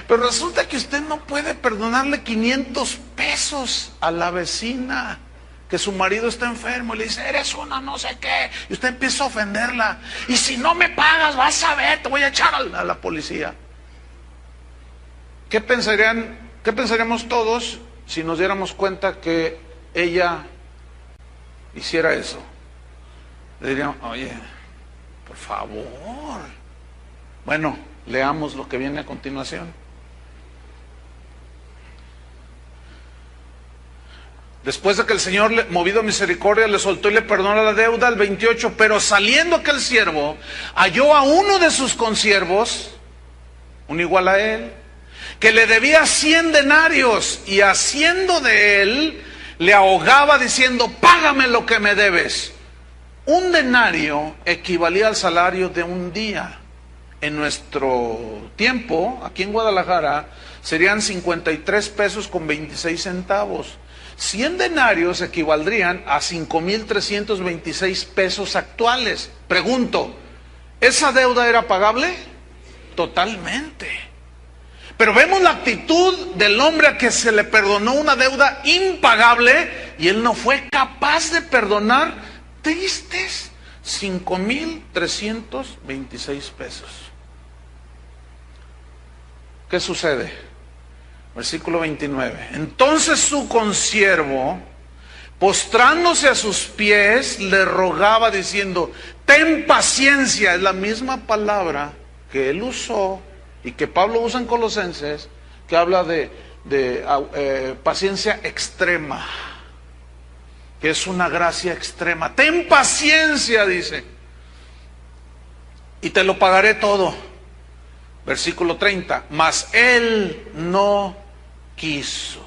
Pero resulta que usted no puede perdonarle 500 pesos a la vecina, que su marido está enfermo y le dice, eres una no sé qué, y usted empieza a ofenderla, y si no me pagas, vas a ver, te voy a echar a la policía. ¿Qué pensaríamos todos si nos diéramos cuenta que ella hiciera eso? Le diríamos, oye, por favor. Bueno, leamos lo que viene a continuación. Después de que el Señor, movido a misericordia, le soltó y le perdonó la deuda, al 28, pero saliendo aquel siervo, halló a uno de sus consiervos un igual a él, que le debía 100 denarios y haciendo de él, le ahogaba diciendo, págame lo que me debes. Un denario equivalía al salario de un día. En nuestro tiempo, aquí en Guadalajara, serían 53 pesos con 26 centavos. 100 denarios equivaldrían a 5,326 pesos actuales. Pregunto, ¿esa deuda era pagable? Totalmente. Pero vemos la actitud del hombre a que se le perdonó una deuda impagable y él no fue capaz de perdonar tristes 5,326 pesos. ¿Qué sucede? Versículo 29. Entonces su consiervo, postrándose a sus pies, le rogaba diciendo, ten paciencia. Es la misma palabra que él usó y que Pablo usa en Colosenses, que habla de paciencia extrema, que es una gracia extrema. Ten paciencia, dice, y te lo pagaré todo. Versículo 30, mas él no quiso.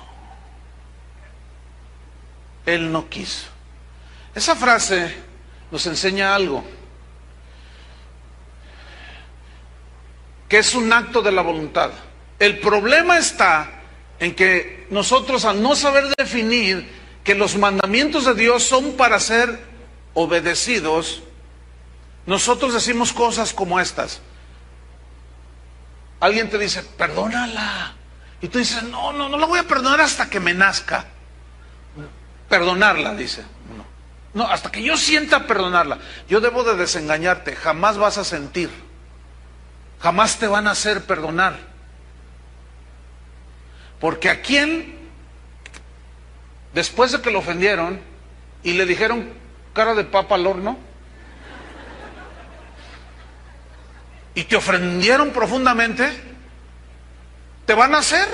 Él no quiso. Esa frase nos enseña algo, que es un acto de la voluntad. El problema está en que nosotros, al no saber definir que los mandamientos de Dios son para ser obedecidos, nosotros decimos cosas como estas. Alguien te dice, perdónala. Y tú dices, no la voy a perdonar hasta que me nazca. Perdonarla, dice. No, hasta que yo sienta perdonarla. Yo debo de desengañarte, jamás vas a sentir. Jamás te van a hacer perdonar. Porque a quién, después de que lo ofendieron y le dijeron cara de papa al horno, y te ofendieron profundamente, te van a hacer.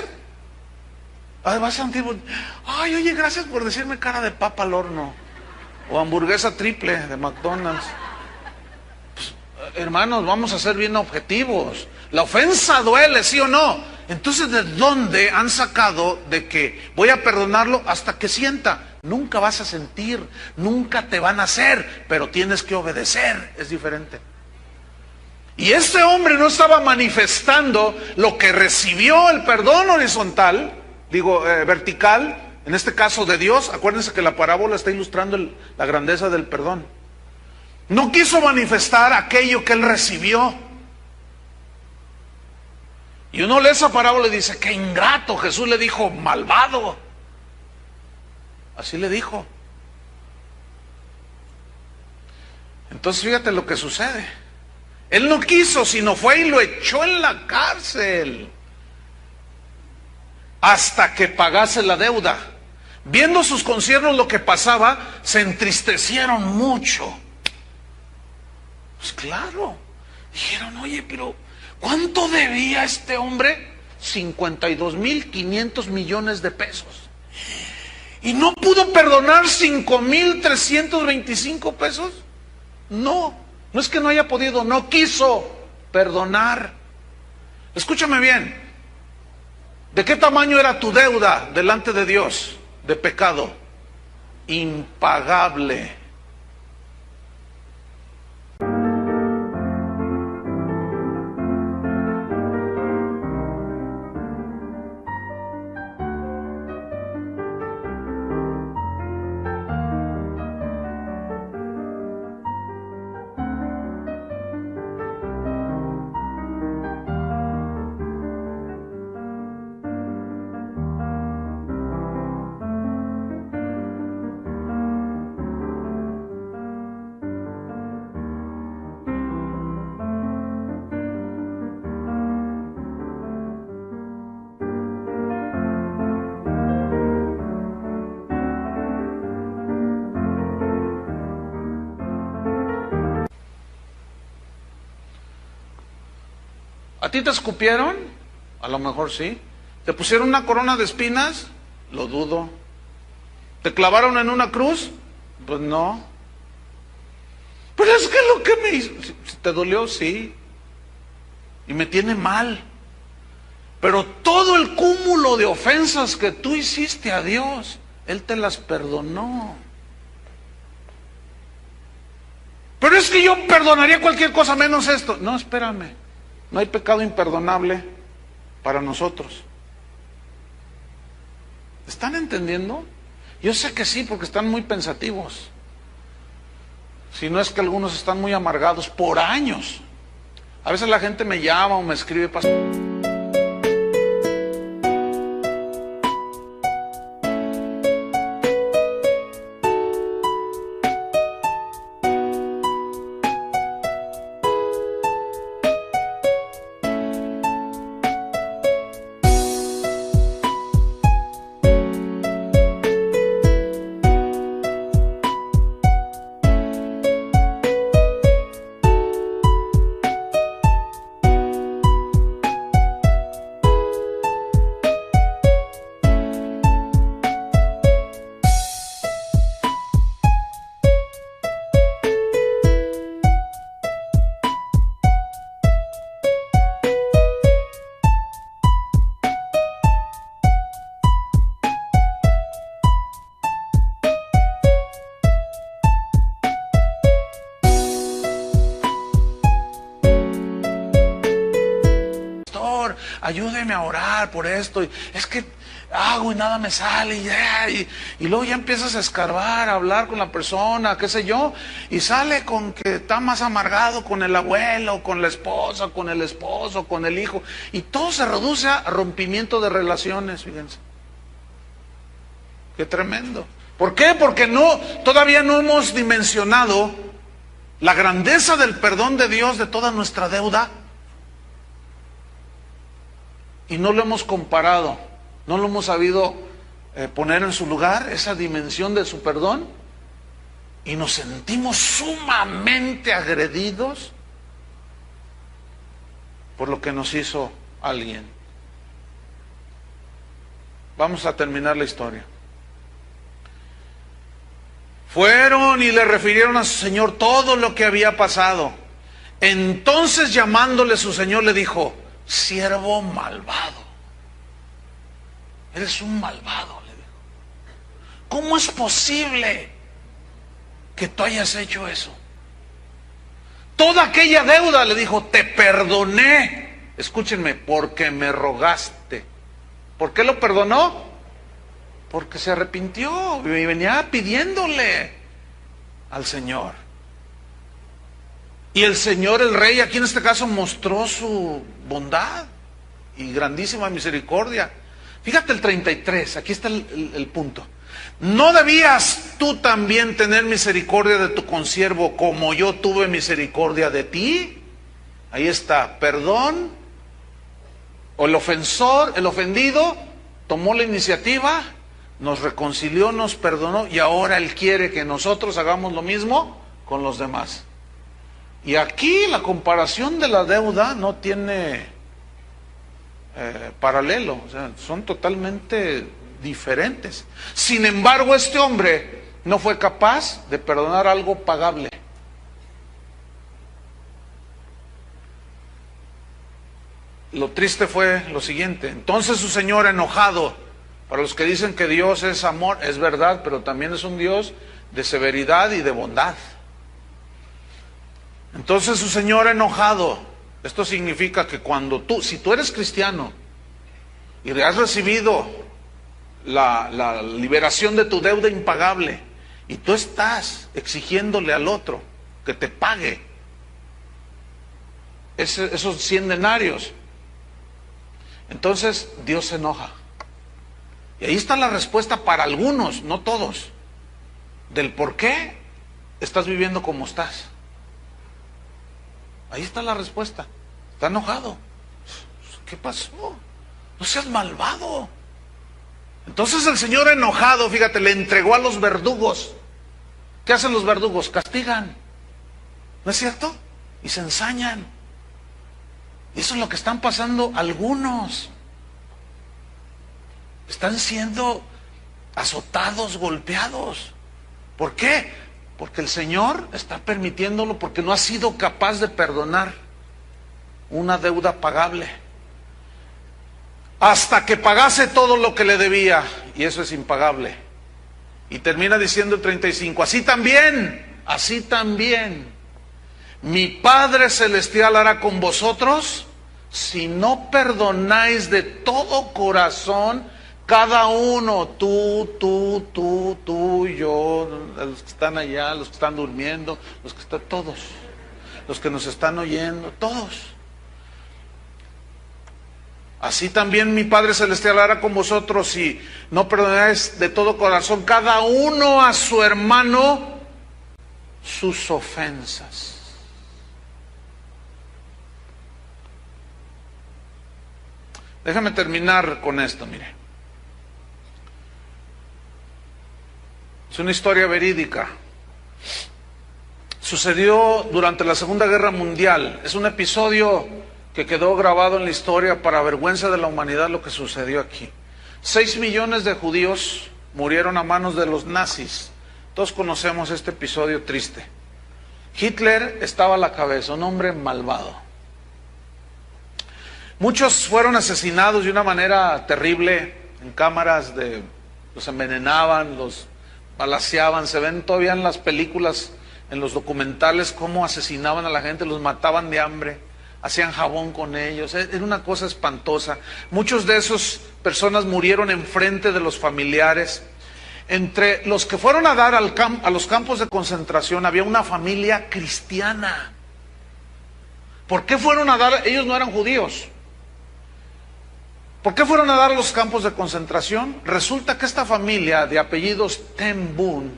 Vas a sentir, ay, oye, gracias por decirme cara de papa al horno, o hamburguesa triple de McDonald's. Pues, hermanos, vamos a ser bien objetivos. La ofensa duele, ¿sí o no? Entonces, ¿de dónde han sacado de que voy a perdonarlo hasta que sienta? Nunca vas a sentir, nunca te van a hacer, pero tienes que obedecer, es diferente. Y este hombre no estaba manifestando lo que recibió el perdón horizontal, vertical, en este caso de Dios. Acuérdense que la parábola está ilustrando la grandeza del perdón. No quiso manifestar aquello que él recibió. Y uno lee esa parábola y dice, qué ingrato. Jesús le dijo, malvado. Así le dijo. Entonces fíjate lo que sucede. Él no quiso, sino fue y lo echó en la cárcel hasta que pagase la deuda. Viendo sus consiervos lo que pasaba, se entristecieron mucho. Pues claro, dijeron, oye, pero ¿cuánto debía este hombre? 52,500 millones de pesos. ¿Y no pudo perdonar 5,325 pesos? No es que no haya podido, no quiso perdonar. Escúchame bien, ¿de qué tamaño era tu deuda delante de Dios de pecado? Impagable. ¿A ti te escupieron? A lo mejor sí. ¿Te pusieron una corona de espinas? Lo dudo. ¿Te clavaron en una cruz? Pues no. Pero es que lo que me hizo, ¿te dolió? Sí. Y me tiene mal. Pero todo el cúmulo de ofensas que tú hiciste a Dios, Él te las perdonó. Pero es que yo perdonaría cualquier cosa menos esto. No, espérame. No hay pecado imperdonable para nosotros. ¿Están entendiendo? Yo sé que sí, porque están muy pensativos. Si no es que algunos están muy amargados por años. A veces la gente me llama o me escribe, pastor. Ayúdeme a orar por esto, es que hago y nada me sale, y luego ya empiezas a escarbar, a hablar con la persona, qué sé yo, y sale con que está más amargado con el abuelo, con la esposa, con el esposo, con el hijo, y todo se reduce a rompimiento de relaciones, fíjense. Qué tremendo. ¿Por qué? Porque todavía no hemos dimensionado la grandeza del perdón de Dios de toda nuestra deuda. Y no lo hemos comparado, no lo hemos sabido poner en su lugar, esa dimensión de su perdón, y nos sentimos sumamente agredidos por lo que nos hizo alguien. Vamos a terminar la historia. Fueron y le refirieron a su señor todo lo que había pasado. Entonces, llamándole su señor, le dijo: siervo malvado, eres un malvado, le dijo. ¿Cómo es posible que tú hayas hecho eso? Toda aquella deuda, le dijo, te perdoné. Escúchenme, porque me rogaste. ¿Por qué lo perdonó? Porque se arrepintió y venía pidiéndole al Señor. Y el Señor, el Rey, aquí en este caso mostró su bondad y grandísima misericordia. Fíjate el 33, aquí está el punto. ¿No debías tú también tener misericordia de tu consiervo como yo tuve misericordia de ti? Ahí está, perdón. O el ofensor, el ofendido, tomó la iniciativa, nos reconcilió, nos perdonó, y ahora Él quiere que nosotros hagamos lo mismo con los demás. Y aquí la comparación de la deuda no tiene paralelo, o sea, son totalmente diferentes. Sin embargo, este hombre no fue capaz de perdonar algo pagable. Lo triste fue lo siguiente. Entonces su señor, enojado, para los que dicen que Dios es amor, es verdad, pero también es un Dios de severidad y de bondad. Entonces su señor, enojado, esto significa que cuando si tú eres cristiano y has recibido la liberación de tu deuda impagable y tú estás exigiéndole al otro que te pague esos 100 denarios, entonces Dios se enoja. Y ahí está la respuesta para algunos, no todos, del por qué estás viviendo como estás. Ahí está la respuesta. Está enojado. ¿Qué pasó? No seas malvado. Entonces el Señor, enojado, fíjate, le entregó a los verdugos. ¿Qué hacen los verdugos? Castigan. ¿No es cierto? Y se ensañan. Y eso es lo que están pasando algunos. Están siendo azotados, golpeados. ¿Por qué? Porque el Señor está permitiéndolo, porque no ha sido capaz de perdonar una deuda pagable. hasta que pagase todo lo que le debía, y eso es impagable. Y termina diciendo el 35, así también, mi Padre Celestial hará con vosotros si no perdonáis de todo corazón, cada uno, tú, yo, los que están allá, los que están durmiendo, los que están, todos, los que nos están oyendo, todos. Así también mi Padre Celestial hará con vosotros si no perdonáis de todo corazón, cada uno a su hermano, sus ofensas. Déjame terminar con esto, mire. Es una historia verídica. Sucedió durante la Segunda Guerra Mundial. Es un episodio que quedó grabado en la historia para vergüenza de la humanidad lo que sucedió aquí. 6 millones de judíos murieron a manos de los nazis. Todos conocemos este episodio triste. Hitler estaba a la cabeza, un hombre malvado. Muchos fueron asesinados de una manera terrible en cámaras los envenenaban, los balaceaban. Se ven todavía en las películas, en los documentales, cómo asesinaban a la gente, los mataban de hambre. Hacían jabón con ellos, era una cosa espantosa. Muchos de esas personas murieron enfrente de los familiares. Entre los que fueron a dar a los campos de concentración había una familia cristiana. ¿Por qué fueron a dar? Ellos no eran judíos. ¿Por qué fueron a dar a los campos de concentración? Resulta que esta familia de apellidos Ten Boom,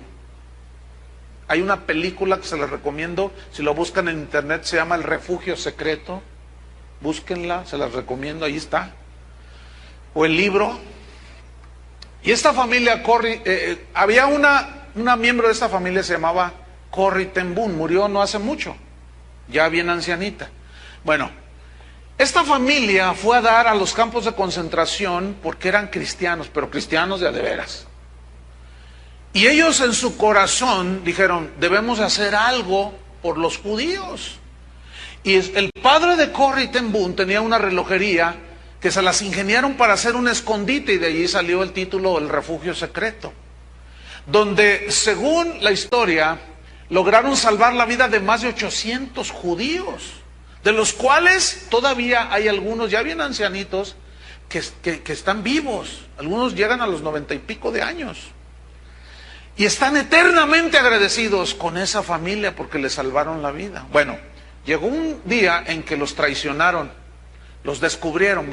hay una película que se les recomiendo, si lo buscan en internet, se llama El Refugio Secreto. Búsquenla, se las recomiendo, ahí está. O el libro. Y esta familia, había una miembro de esta familia, se llamaba Corrie Ten Boom, murió no hace mucho, ya bien ancianita. Bueno, esta familia fue a dar a los campos de concentración porque eran cristianos, pero cristianos de a de veras. Y ellos en su corazón dijeron, debemos hacer algo por los judíos. Y el padre de Corrie Ten Boom tenía una relojería que se las ingeniaron para hacer un escondite, y de allí salió el título El Refugio Secreto, donde según la historia lograron salvar la vida de más de 800 judíos, de los cuales todavía hay algunos ya bien ancianitos que están vivos. Algunos llegan a los 90 y pico de años. Y están eternamente agradecidos con esa familia porque les salvaron la vida. Bueno, llegó un día en que los traicionaron, los descubrieron,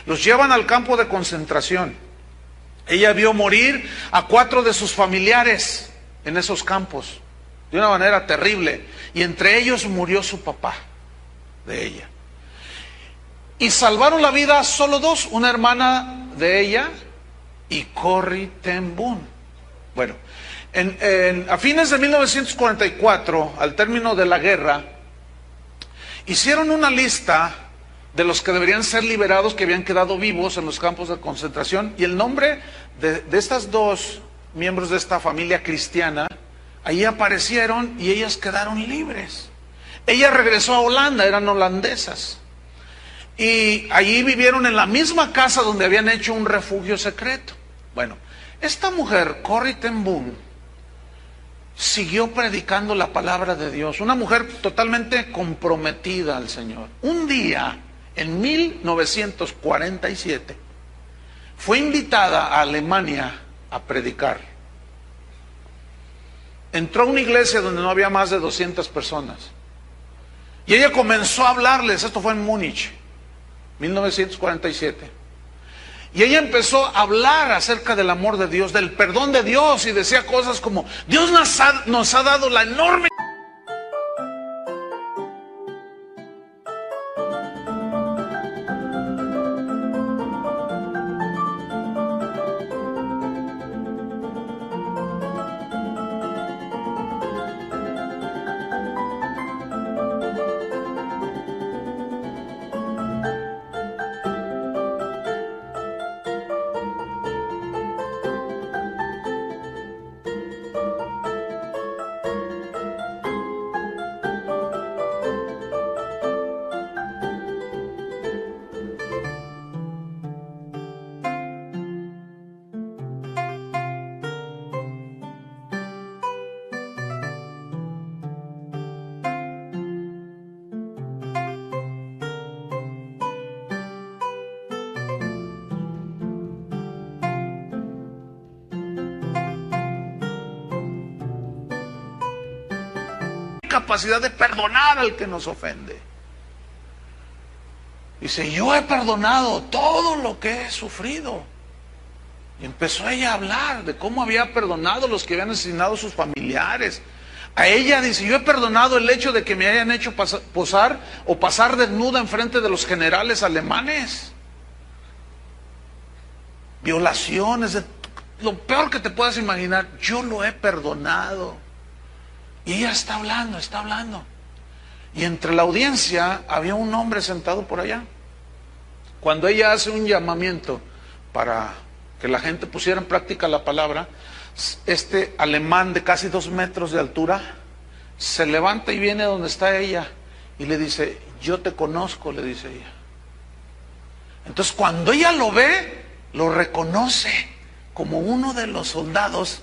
los llevan al campo de concentración. Ella vio morir a 4 de sus familiares en esos campos, de una manera terrible, y entre ellos murió su papá de ella. Y salvaron la vida solo 2, una hermana de ella y Corrie Ten Boom. Bueno, a fines de 1944, al término de la guerra, hicieron una lista de los que deberían ser liberados, que habían quedado vivos en los campos de concentración, y el nombre de estas 2 miembros de esta familia cristiana, ahí aparecieron y ellas quedaron libres. Ella regresó a Holanda, eran holandesas, y allí vivieron en la misma casa donde habían hecho un refugio secreto. Bueno, esta mujer, Corrie Ten Boom, siguió predicando la palabra de Dios, una mujer totalmente comprometida al Señor. Un día, en 1947, fue invitada a Alemania a predicar. Entró a una iglesia donde no había más de 200 personas. Y ella comenzó a hablarles, esto fue en Múnich, 1947. Y ella empezó a hablar acerca del amor de Dios, del perdón de Dios, y decía cosas como, Dios nos ha dado la enorme capacidad de perdonar al que nos ofende. Dice, yo he perdonado todo lo que he sufrido. Y empezó ella a hablar de cómo había perdonado a los que habían asesinado a sus familiares. A ella dice, yo he perdonado el hecho de que me hayan hecho pasar desnuda enfrente de los generales alemanes. Violaciones, lo peor que te puedas imaginar, yo lo he perdonado. Y ella está hablando. Y entre la audiencia había un hombre sentado por allá. Cuando ella hace un llamamiento para que la gente pusiera en práctica la palabra, este alemán de casi 2 metros de altura se levanta y viene donde está ella y le dice, yo te conozco, le dice ella. Entonces cuando ella lo ve, lo reconoce como uno de los soldados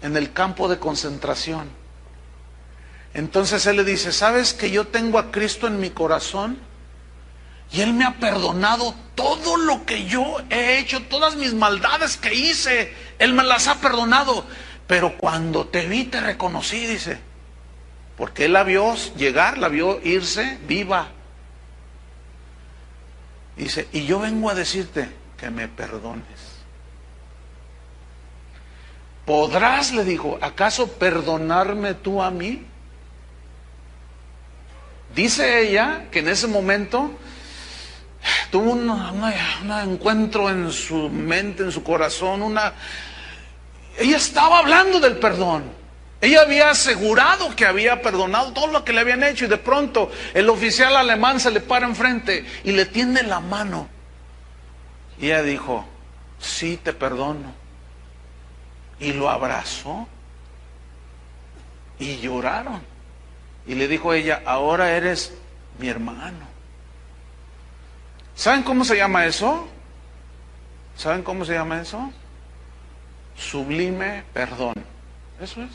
en el campo de concentración. Entonces él le dice, ¿sabes que yo tengo a Cristo en mi corazón? Y Él me ha perdonado todo lo que yo he hecho, todas mis maldades que hice, Él me las ha perdonado. Pero cuando te vi te reconocí, dice, porque Él la vio llegar, la vio irse viva. Dice, y yo vengo a decirte que me perdones. ¿Podrás, le dijo, acaso perdonarme tú a mí? Dice ella que en ese momento tuvo un encuentro en su mente, en su corazón, ella estaba hablando del perdón. Ella había asegurado que había perdonado todo lo que le habían hecho y de pronto el oficial alemán se le para enfrente y le tiende la mano. Y ella dijo, sí, te perdono. Y lo abrazó y lloraron. Y le dijo ella, ahora eres mi hermano. ¿Saben cómo se llama eso? ¿Saben cómo se llama eso? Sublime perdón. Eso es.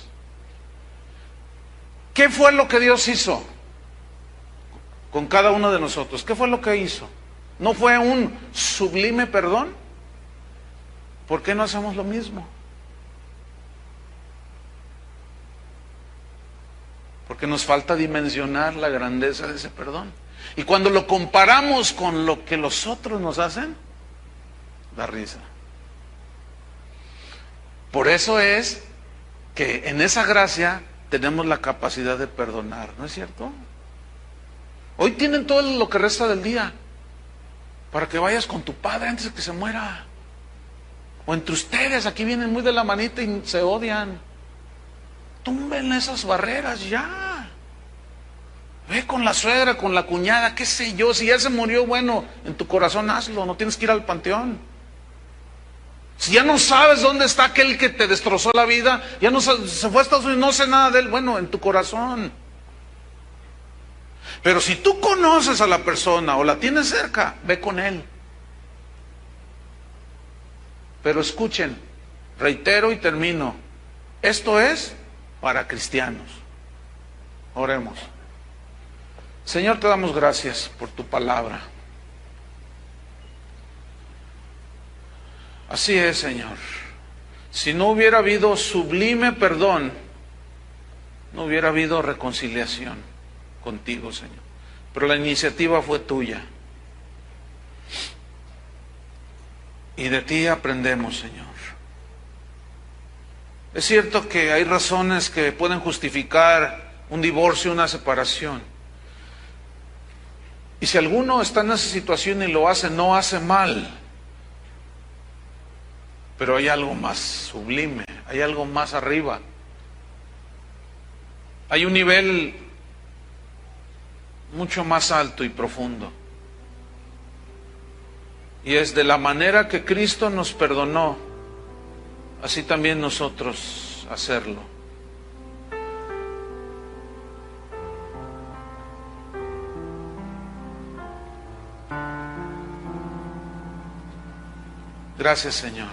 ¿Qué fue lo que Dios hizo con cada uno de nosotros? ¿Qué fue lo que hizo? ¿No fue un sublime perdón? ¿Por qué no hacemos lo mismo? Porque nos falta dimensionar la grandeza de ese perdón. Y cuando lo comparamos con lo que los otros nos hacen, da risa. Por eso es que en esa gracia tenemos la capacidad de perdonar, ¿no es cierto? Hoy tienen todo lo que resta del día para que vayas con tu padre antes de que se muera. O entre ustedes, aquí vienen muy de la manita y se odian. Tumben esas barreras ya. Ve con la suegra, con la cuñada, qué sé yo, si ya se murió, bueno, en tu corazón hazlo, no tienes que ir al panteón. Si ya no sabes dónde está aquel que te destrozó la vida, ya no se fue a Estados Unidos, no sé nada de él, bueno, en tu corazón. Pero si tú conoces a la persona o la tienes cerca, ve con él. Pero escuchen, reitero y termino, esto es para cristianos. Oremos. Señor, te damos gracias por tu palabra. Así es, Señor. Si no hubiera habido sublime perdón, no hubiera habido reconciliación contigo, Señor. Pero la iniciativa fue tuya. Y de ti aprendemos, Señor. Es cierto que hay razones que pueden justificar un divorcio, una separación. Y si alguno está en esa situación y lo hace, no hace mal. Pero hay algo más sublime, hay algo más arriba. Hay un nivel mucho más alto y profundo. Y es de la manera que Cristo nos perdonó, así también nosotros hacerlo. Gracias, Señor.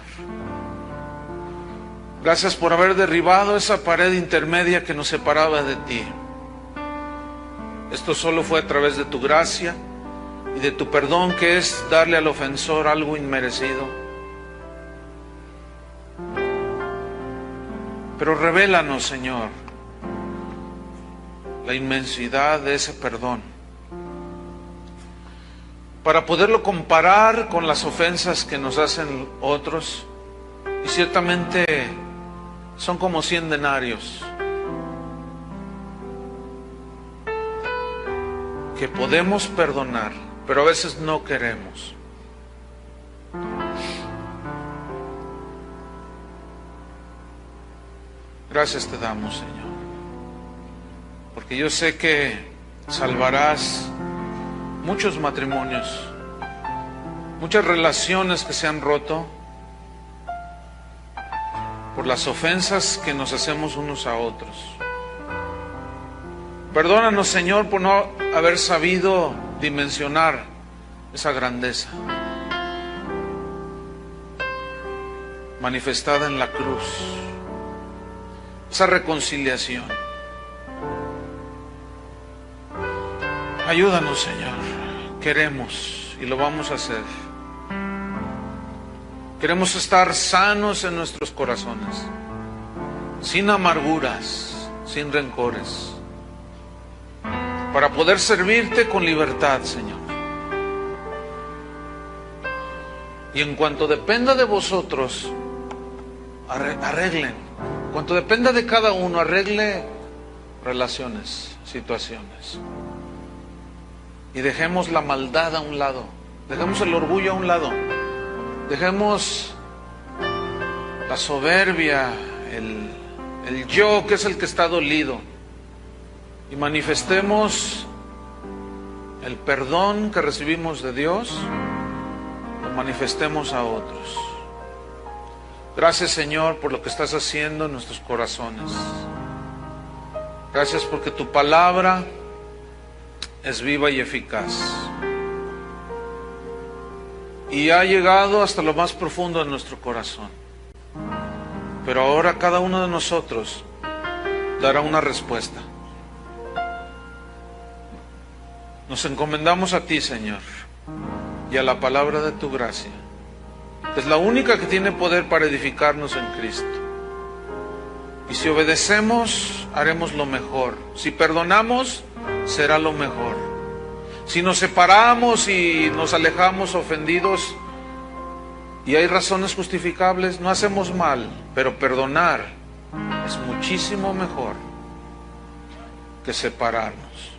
Gracias por haber derribado esa pared intermedia que nos separaba de ti. Esto solo fue a través de tu gracia y de tu perdón, que es darle al ofensor algo inmerecido. Pero revélanos, Señor, la inmensidad de ese perdón, para poderlo comparar con las ofensas que nos hacen otros, y ciertamente son como 100 denarios que podemos perdonar, pero a veces no queremos. Gracias te damos, Señor, porque yo sé que salvarás muchos matrimonios, muchas relaciones que se han roto por las ofensas que nos hacemos unos a otros. Perdónanos, Señor, por no haber sabido dimensionar esa grandeza manifestada en la cruz, esa reconciliación. Ayúdanos, Señor. Queremos y lo vamos a hacer. Queremos estar sanos en nuestros corazones, sin amarguras, sin rencores, para poder servirte con libertad, Señor. Y en cuanto dependa de vosotros, arreglen. En cuanto dependa de cada uno, arregle relaciones, situaciones. Y dejemos la maldad a un lado, dejemos el orgullo a un lado, dejemos la soberbia, el yo que es el que está dolido, y manifestemos el perdón que recibimos de Dios, lo manifestemos a otros. Gracias, Señor, por lo que estás haciendo en nuestros corazones. Gracias porque tu palabra es viva y eficaz, y ha llegado hasta lo más profundo de nuestro corazón. Pero ahora cada uno de nosotros dará una respuesta. Nos encomendamos a ti, Señor, y a la palabra de tu gracia, que es la única que tiene poder para edificarnos en Cristo. Y si obedecemos, haremos lo mejor. Si perdonamos, será lo mejor. Si nos separamos y nos alejamos ofendidos y hay razones justificables, no hacemos mal, pero perdonar es muchísimo mejor que separarnos.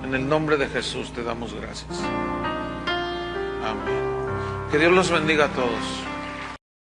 En el nombre de Jesús te damos gracias. Amén. Que Dios los bendiga a todos.